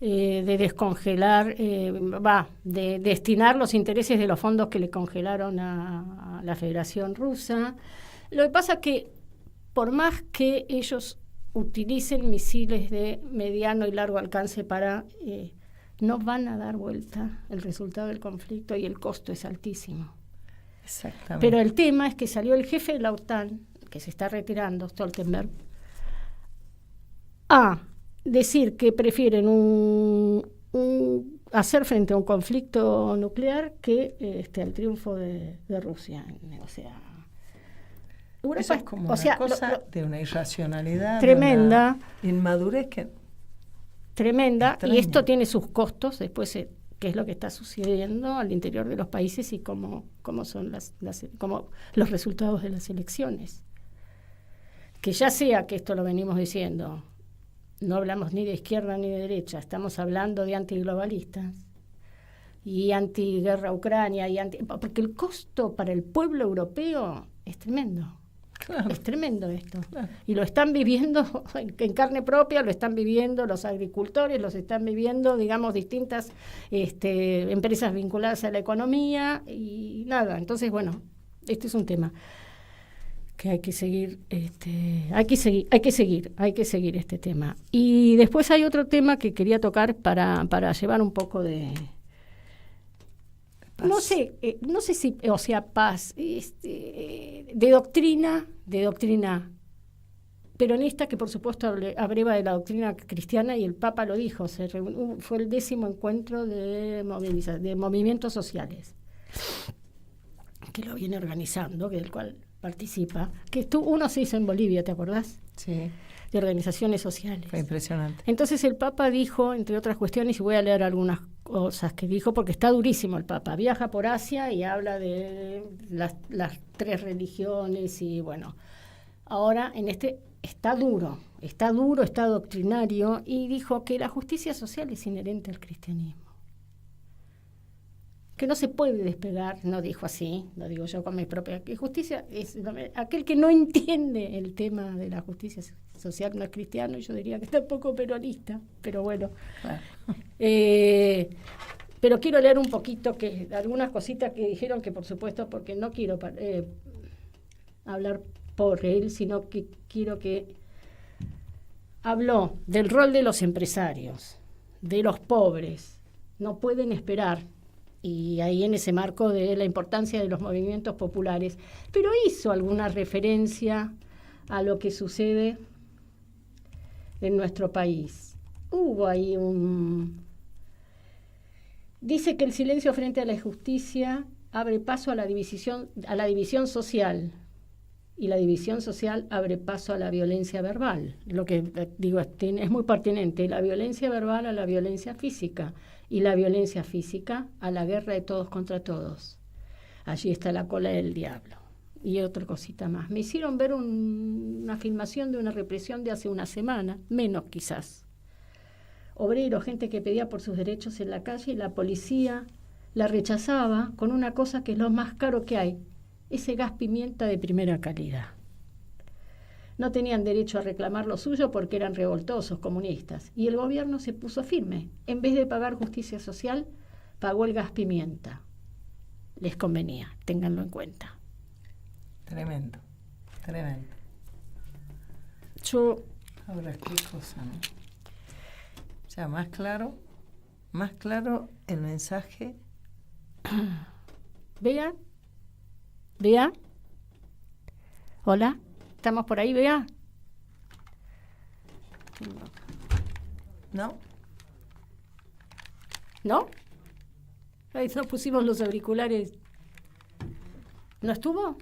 Speaker 2: descongelar, de destinar los intereses de los fondos que le congelaron a la Federación Rusa. Lo que pasa es que, por más que ellos utilicen misiles de mediano y largo alcance no van a dar vuelta el resultado del conflicto, y el costo es altísimo.
Speaker 1: Exactamente.
Speaker 2: Pero el tema es que salió el jefe de la OTAN, que se está retirando, Stoltenberg, a decir que prefieren hacer frente a un conflicto nuclear que al triunfo de Rusia. O sea, Europa,
Speaker 1: eso es como una cosa de una irracionalidad
Speaker 2: tremenda,
Speaker 1: de una inmadurez
Speaker 2: tremenda,
Speaker 1: extraña.
Speaker 2: Y esto tiene sus costos después, qué es lo que está sucediendo al interior de los países y cómo son como los resultados de las elecciones. que ya sea que esto lo venimos diciendo, no hablamos ni de izquierda ni de derecha, estamos hablando de antiglobalistas y antiguerra Ucrania, porque el costo para el pueblo europeo es tremendo.
Speaker 1: Claro.
Speaker 2: Es tremendo esto.
Speaker 1: Claro.
Speaker 2: Y lo están viviendo en carne propia, lo están viviendo los agricultores, los están viviendo, digamos, distintas empresas vinculadas a la economía y nada. Entonces, bueno, este es un tema que hay que seguir, hay que seguir este tema. Y después hay otro tema que quería tocar para llevar un poco de no sé si, o sea, paz, de doctrina peronista, que por supuesto abreva de la doctrina cristiana, y el Papa lo dijo, fue el 10º encuentro de movimientos sociales, que lo viene organizando, del cual participa, que uno se hizo en Bolivia, ¿te acordás?
Speaker 1: Sí.
Speaker 2: De organizaciones sociales.
Speaker 1: Fue impresionante.
Speaker 2: Entonces el Papa dijo, entre otras cuestiones, y voy a leer algunas cosas que dijo, porque está durísimo el Papa, viaja por Asia y habla de las 3 religiones y bueno, ahora está duro, está doctrinario, y dijo que la justicia social es inherente al cristianismo, que no se puede despegar, no dijo así, lo digo yo con mi propia, que justicia es aquel que no entiende el tema de la justicia social no es cristiano, y yo diría que está un poco peronista, pero bueno. Pero quiero leer un poquito algunas cositas que dijeron, que por supuesto, porque no quiero hablar por él, sino que quiero que habló del rol de los empresarios, de los pobres, no pueden esperar, y ahí en ese marco de la importancia de los movimientos populares, pero hizo alguna referencia a lo que sucede en nuestro país. Hubo ahí dice que el silencio frente a la injusticia abre paso a la división social, y la división social abre paso a la violencia verbal. Lo que digo es muy pertinente, la violencia verbal a la violencia física, y la violencia física a la guerra de todos contra todos. Allí está la cola del diablo. Y otra cosita más. Me hicieron ver una filmación de una represión de hace una semana, menos quizás. Obreros, gente que pedía por sus derechos en la calle, y la policía la rechazaba con una cosa que es lo más caro que hay, ese gas pimienta de primera calidad. No tenían derecho a reclamar lo suyo porque eran revoltosos comunistas, y el gobierno se puso firme. En vez de pagar justicia social, pagó el gas pimienta. Les convenía, ténganlo en cuenta.
Speaker 1: Tremendo. Ahora qué cosa, ¿no? O sea, más claro el mensaje.
Speaker 2: Bea, hola, ¿estamos por ahí, Bea?
Speaker 1: ¿No?
Speaker 2: Ahí nos pusimos los auriculares. ¿No estuvo?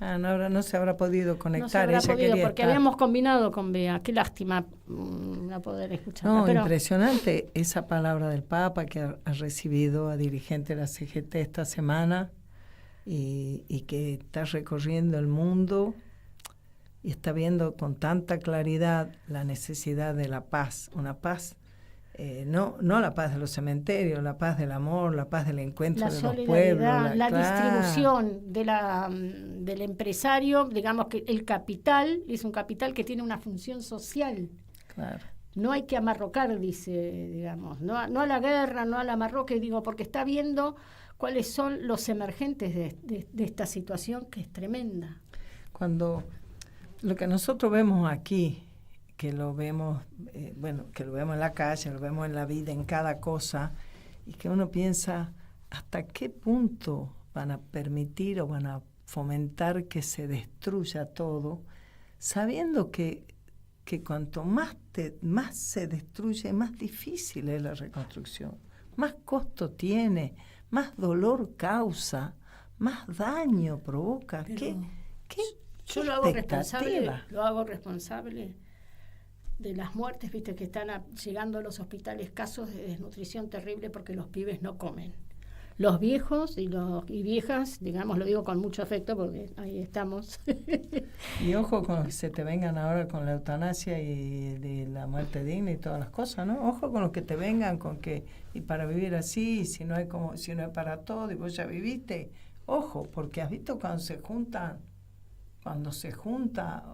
Speaker 1: Ahora no se habrá podido conectar.
Speaker 2: No se habrá podido, porque
Speaker 1: estar.
Speaker 2: Habíamos combinado con Bea. Qué lástima no poder escucharla.
Speaker 1: No,
Speaker 2: pero
Speaker 1: impresionante esa palabra del Papa que ha recibido a dirigente de la CGT esta semana, y que está recorriendo el mundo y está viendo con tanta claridad la necesidad de la paz, una paz, no la paz de los cementerios, la paz del amor, la paz del encuentro de los pueblos.
Speaker 2: La distribución del empresario, digamos que el capital es un capital que tiene una función social.
Speaker 1: Claro.
Speaker 2: No hay que amarrocar, dice, digamos, no a la guerra, no al amarroque, digo, porque está viendo cuáles son los emergentes de esta situación que es tremenda.
Speaker 1: Cuando lo que nosotros vemos aquí, que lo vemos, que lo vemos en la calle, lo vemos en la vida, en cada cosa, y que uno piensa, ¿hasta qué punto van a permitir o van a fomentar que se destruya todo, sabiendo que cuanto más se destruye, más difícil es la reconstrucción, más costo tiene, más dolor causa, más daño provoca?
Speaker 2: Yo lo hago responsable de las muertes, viste, que están llegando a los hospitales casos de desnutrición terrible porque los pibes no comen. los viejos y viejas, digamos, lo digo con mucho afecto porque ahí estamos.
Speaker 1: Y ojo con los que se te vengan ahora con la eutanasia y de la muerte digna y todas las cosas, ¿no? Ojo con los que te vengan con que, y para vivir así, si no hay para todo, y vos ya viviste, ojo, porque has visto cuando se juntan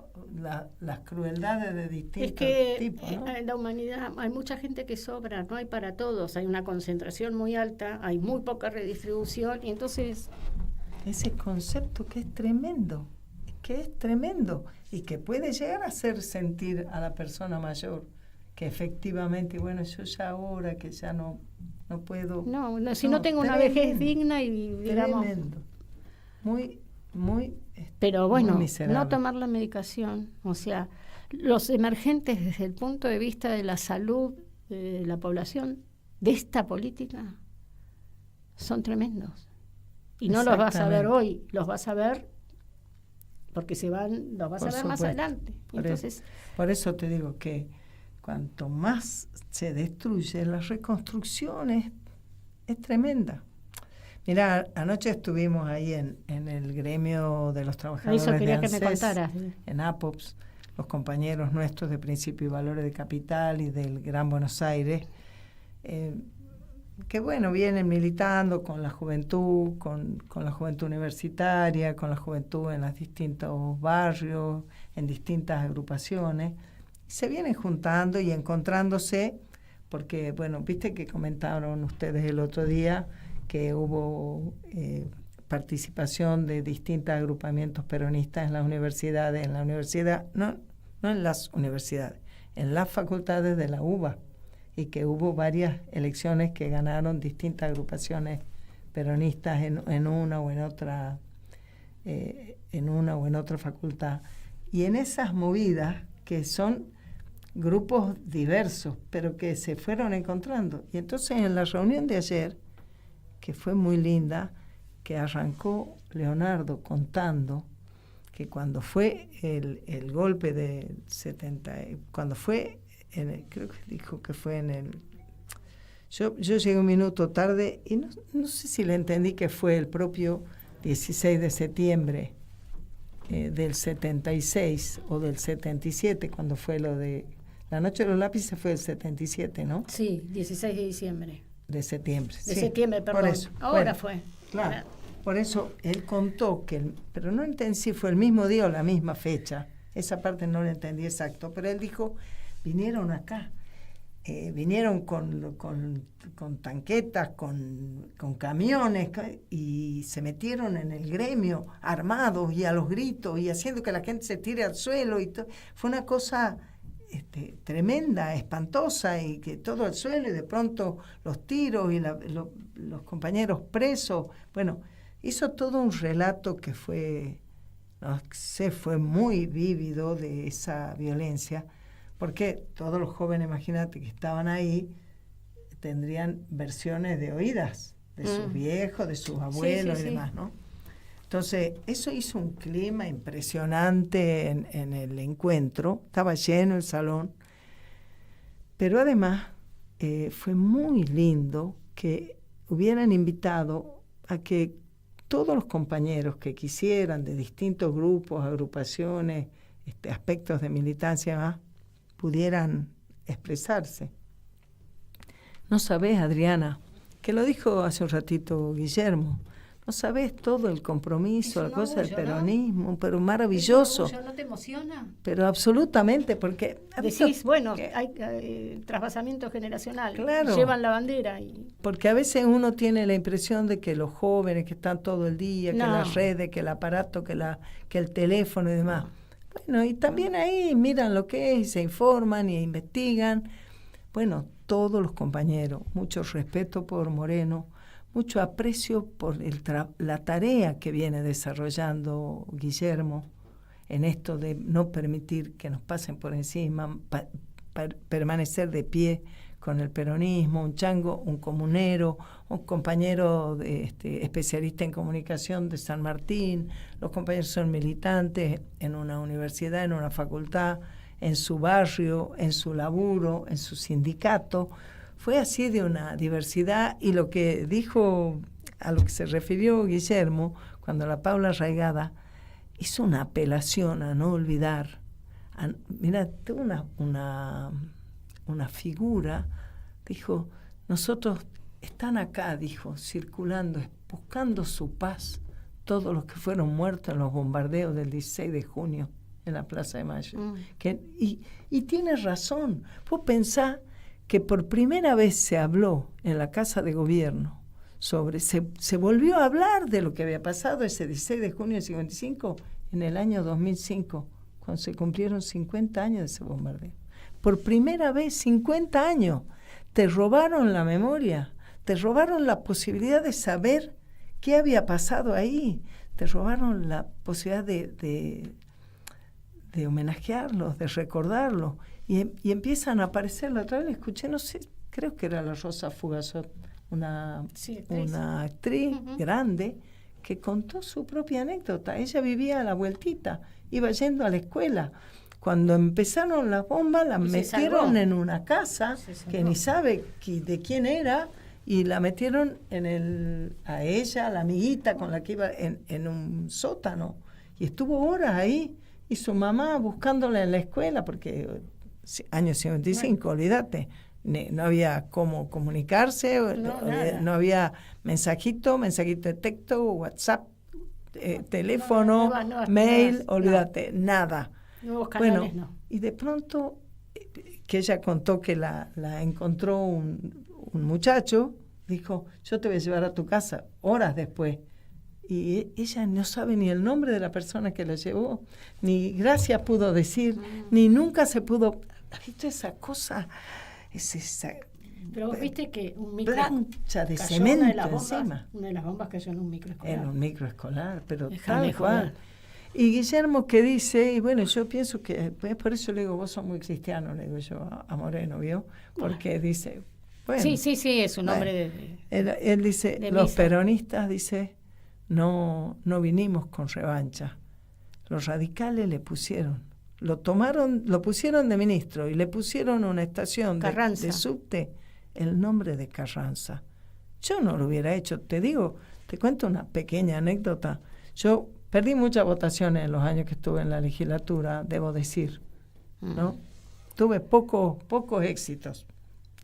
Speaker 1: las crueldades de distintos tipos, ¿no?
Speaker 2: En la humanidad hay mucha gente que sobra, no hay para todos, hay una concentración muy alta, hay muy poca redistribución, y entonces...
Speaker 1: Ese concepto que es tremendo, y que puede llegar a hacer sentir a la persona mayor que efectivamente, bueno, yo ya ahora que ya no puedo...
Speaker 2: No, si no tengo una vejez digna y digamos...
Speaker 1: Tremendo. Muy
Speaker 2: pero bueno,
Speaker 1: muy
Speaker 2: no tomar la medicación, o sea, los emergentes desde el punto de vista de la salud de la población de esta política son tremendos. Y no los vas a ver hoy, los vas a ver porque los vas a ver más adelante.
Speaker 1: Por eso te digo que cuanto más se destruye, la reconstrucción es tremenda. Mira, anoche estuvimos ahí en el gremio de los trabajadores
Speaker 2: eso quería
Speaker 1: de ANSES,
Speaker 2: que me contaras.
Speaker 1: En APOPS, los compañeros nuestros de Principio y Valores de Capital y del Gran Buenos Aires, que bueno, vienen militando con la juventud, con la juventud universitaria, con la juventud en los distintos barrios, en distintas agrupaciones, y se vienen juntando y encontrándose, porque bueno, viste que comentaron ustedes el otro día que hubo participación de distintos agrupamientos peronistas en las universidades, no en las universidades, en las facultades de la UBA, y que hubo varias elecciones que ganaron distintas agrupaciones peronistas en una o en otra facultad. Y en esas movidas, que son grupos diversos, pero que se fueron encontrando. Y entonces en la reunión de ayer, que fue muy linda, que arrancó Leonardo contando que cuando fue el golpe de 70, cuando fue, creo que dijo que fue en el... Yo llegué un minuto tarde y no sé si le entendí que fue el propio 16 de septiembre del 76 o del 77, cuando fue lo de... La noche de los lápices fue el 77, ¿no?
Speaker 2: Sí, 16 de diciembre.
Speaker 1: De septiembre.
Speaker 2: De septiembre, perdón.
Speaker 1: Por eso.
Speaker 2: Ahora fue.
Speaker 1: Claro. Por eso él contó pero no entendí si fue el mismo día o la misma fecha. Esa parte no la entendí exacto. Pero él dijo, vinieron acá. Vinieron con tanquetas, con camiones, y se metieron en el gremio armados y a los gritos y haciendo que la gente se tire al suelo. Fue una cosa... tremenda, espantosa, y que todo el suelo, y de pronto los tiros y los compañeros presos. Bueno, hizo todo un relato que fue muy vívido de esa violencia, porque todos los jóvenes, imagínate, que estaban ahí, tendrían versiones de oídas de sus viejos, de sus abuelos y demás, ¿no? Entonces, eso hizo un clima impresionante en el encuentro. Estaba lleno el salón. Pero además, fue muy lindo que hubieran invitado a que todos los compañeros que quisieran, de distintos grupos, agrupaciones, aspectos de militancia más, pudieran expresarse. No sabés, Adriana, que lo dijo hace un ratito Guillermo, no sabés todo el compromiso, la cosa del peronismo, ¿no? Pero maravilloso.
Speaker 2: ¿No te emociona?
Speaker 1: Pero absolutamente, porque...
Speaker 2: Decís, bueno, hay trasvasamiento generacional,
Speaker 1: claro,
Speaker 2: llevan la bandera.
Speaker 1: Porque a veces uno tiene la impresión de que los jóvenes que están todo el día, que las redes, que el aparato, que el teléfono y demás. Bueno, y también ahí miran lo que es, y se informan y investigan. Bueno, todos los compañeros, mucho respeto por Moreno, mucho aprecio por la tarea que viene desarrollando Guillermo en esto de no permitir que nos pasen por encima, permanecer de pie con el peronismo, un chango, un comunero, un compañero especialista en comunicación de San Martín. Los compañeros son militantes en una universidad, en una facultad, en su barrio, en su laburo, en su sindicato. Fue así de una diversidad, y lo que dijo a lo que se refirió Guillermo, cuando la Paula Arraigada hizo una apelación a no olvidar. Mira, tuvo una figura, dijo, nosotros están acá, dijo, circulando, buscando su paz, todos los que fueron muertos en los bombardeos del 16 de junio en la Plaza de Mayo. Y tiene razón. Vos pensás que por primera vez se habló en la Casa de Gobierno se volvió a hablar de lo que había pasado ese 16 de junio del 55 en el año 2005, cuando se cumplieron 50 años de ese bombardeo. Por primera vez, 50 años, te robaron la memoria, te robaron la posibilidad de saber qué había pasado ahí, te robaron la posibilidad de homenajearlos, de recordarlos, y empiezan a aparecer. La otra vez escuché, no sé, creo que era la Rosa Fugazot, una actriz grande, que contó su propia anécdota. Ella vivía a la vueltita, iba yendo a la escuela. Cuando empezaron las bombas, la metieron en una casa que ni sabe de quién era, y la metieron a ella, a la amiguita con la que iba, en un sótano. Y estuvo horas ahí, y su mamá buscándola en la escuela, porque año 55, olvídate, no había cómo comunicarse, no había mensajito de texto, WhatsApp, teléfono, mail, olvídate, nada.
Speaker 2: Nuevos canales, no.
Speaker 1: Y de pronto, que ella contó que la encontró un muchacho, dijo, yo te voy a llevar a tu casa, horas después. Y ella no sabe ni el nombre de la persona que la llevó, ni gracias pudo decir, ni nunca se pudo. ¿Has visto esa cosa? Esa
Speaker 2: pero vos viste que un micro
Speaker 1: plancha de cemento encima.
Speaker 2: Una de las bombas cayó en un microescolar.
Speaker 1: En un microescolar, pero
Speaker 2: Déjame
Speaker 1: tal cual. Y Guillermo que dice, y bueno, yo pienso que, pues por eso le digo, vos sos muy cristiano, le digo yo a Moreno, ¿vio? Porque dice, bueno.
Speaker 2: Sí, es un hombre
Speaker 1: él dice,
Speaker 2: de
Speaker 1: los
Speaker 2: misa.
Speaker 1: peronistas, dice, no vinimos con revancha. Los radicales le pusieron, lo pusieron de ministro y le pusieron una estación de subte el nombre de Carranza. Yo no lo hubiera hecho, te cuento una pequeña anécdota. Yo perdí muchas votaciones en los años que estuve en la legislatura, debo decir, ¿no? Tuve pocos éxitos.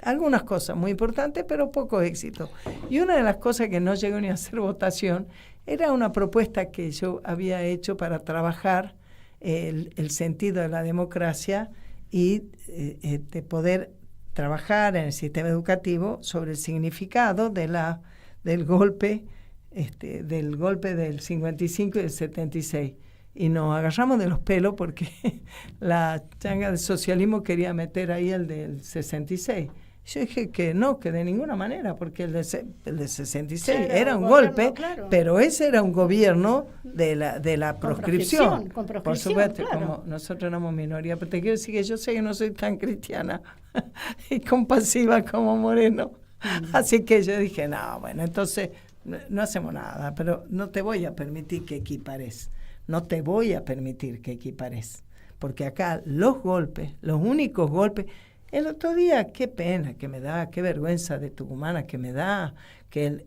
Speaker 1: Algunas cosas muy importantes, pero pocos éxitos. Y una de las cosas que no llegó ni a hacer votación era una propuesta que yo había hecho para trabajar el sentido de la democracia y de poder trabajar en el sistema educativo sobre el significado del golpe del 55 y del 76. Y nos agarramos de los pelos porque la changa del socialismo quería meter ahí el del 66. Yo dije que no, que de ninguna manera, porque el de 66 era un golpe, claro. Pero ese era un gobierno de la proscripción.
Speaker 2: Con proscripción,
Speaker 1: por supuesto,
Speaker 2: claro.
Speaker 1: Como nosotros éramos minoría. Pero te quiero decir que yo sé que no soy tan cristiana y compasiva como Moreno. Así que yo dije, no, bueno, entonces no hacemos nada, pero no te voy a permitir que equipares. No te voy a permitir que equipares. Porque acá los únicos golpes. El otro día, qué pena que me da, qué vergüenza de tucumana que me da, que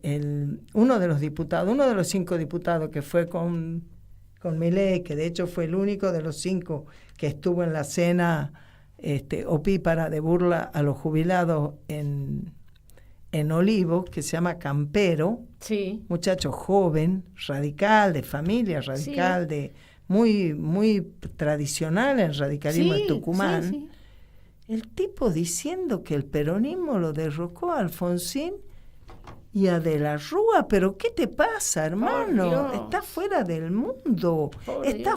Speaker 1: uno de los 5 diputados que fue con Milei, que de hecho fue el único de los 5 que estuvo en la cena opípara de burla a los jubilados en Olivos, que se llama Campero,
Speaker 2: sí.
Speaker 1: Muchacho joven, radical, de familia radical, sí. Muy, muy tradicional en el radicalismo de Tucumán.
Speaker 2: Sí.
Speaker 1: El tipo diciendo que el peronismo lo derrocó a Alfonsín y a De la Rúa, pero ¿qué te pasa, hermano? Estás fuera del mundo,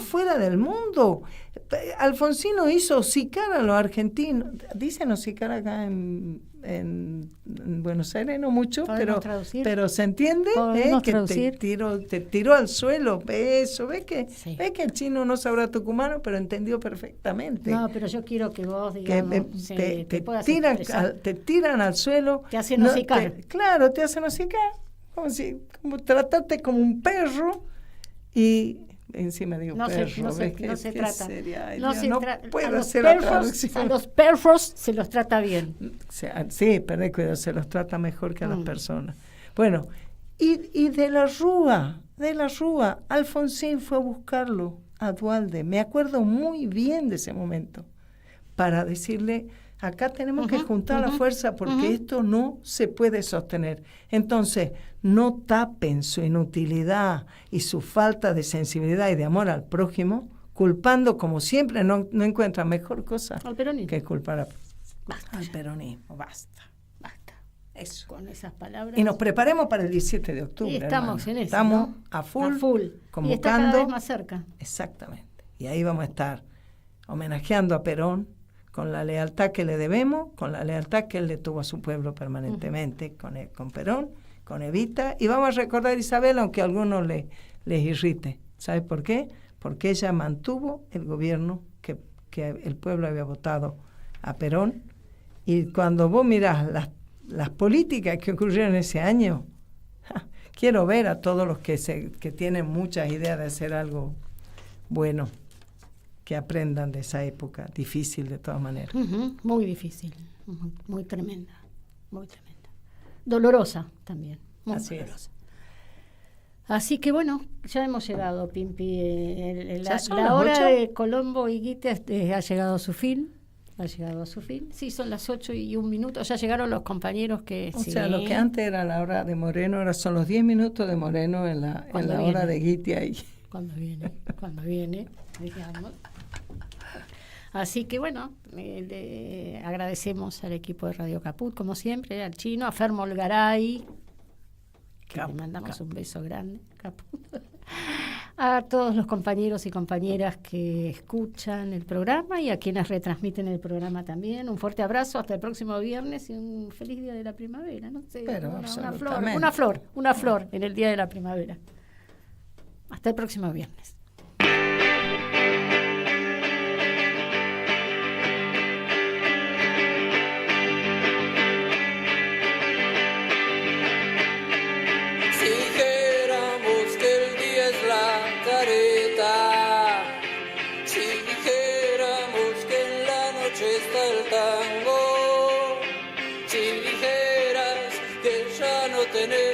Speaker 1: fuera del mundo. Alfonsín no hizo hocicar a los argentinos, dicen hocicar acá en Buenos Aires, no mucho, pero se entiende, que te tiró al suelo, eso, ves que el chino no sabrá tucumano, pero entendió perfectamente.
Speaker 2: No, pero yo quiero que vos, digamos,
Speaker 1: te tiran al suelo.
Speaker 2: Te hacen hocicar.
Speaker 1: Claro, te hacen hocicar, como tratarte como un perro y... Encima digo perro,
Speaker 2: no se trata.
Speaker 1: No puedo hacer la traducción.
Speaker 2: A los perros se los trata bien.
Speaker 1: Sí, perdón, cuidado, se los trata mejor que a las personas. Bueno, Y de la Rúa, Alfonsín fue a buscarlo a Duhalde. Me acuerdo muy bien de ese momento, para decirle, acá tenemos que juntar la fuerza porque esto no se puede sostener. Entonces, no tapen su inutilidad y su falta de sensibilidad y de amor al prójimo, culpando, como siempre, no encuentran mejor cosa que culpar al peronismo. Basta. Eso.
Speaker 2: Con esas palabras.
Speaker 1: Y nos preparemos para el 17 de octubre.
Speaker 2: Y estamos
Speaker 1: hermano.
Speaker 2: en eso.
Speaker 1: Estamos
Speaker 2: ¿no?
Speaker 1: a full convocando.
Speaker 2: Y está cada vez más cerca.
Speaker 1: Exactamente. Y ahí vamos a estar homenajeando a Perón con la lealtad que le debemos, con la lealtad que él le tuvo a su pueblo permanentemente, con Perón, con Evita. Y vamos a recordar a Isabel, aunque a algunos les irrite. ¿Sabe por qué? Porque ella mantuvo el gobierno que el pueblo había votado a Perón. Y cuando vos mirás las políticas que ocurrieron ese año, quiero ver a todos los que tienen muchas ideas de hacer algo bueno, que aprendan de esa época, difícil de todas maneras.
Speaker 2: Muy difícil, muy tremenda, dolorosa también, muy
Speaker 1: Así
Speaker 2: dolorosa.
Speaker 1: es.
Speaker 2: Así que bueno, ya hemos llegado, Pimpi, la hora
Speaker 1: 8?
Speaker 2: de Colombo y Guite ha llegado a su fin. Sí, son las 8:01. Ya llegaron los compañeros que...
Speaker 1: O sea, lo que antes era la hora de Moreno, ahora son los 10 minutos de Moreno en la hora de Guite ahí.
Speaker 2: Cuando viene, digamos. Así que bueno, le agradecemos al equipo de Radio Caput, como siempre, al Chino, a Fermo Olgaray, que le mandamos un beso grande, Caput. A todos los compañeros y compañeras que escuchan el programa y a quienes retransmiten el programa también. Un fuerte abrazo, hasta el próximo viernes y un feliz día de la primavera. No sé,
Speaker 1: Pero
Speaker 2: una flor en el día de la primavera. Hasta el próximo viernes.
Speaker 5: Está el tango, si dijeras que ya no tenés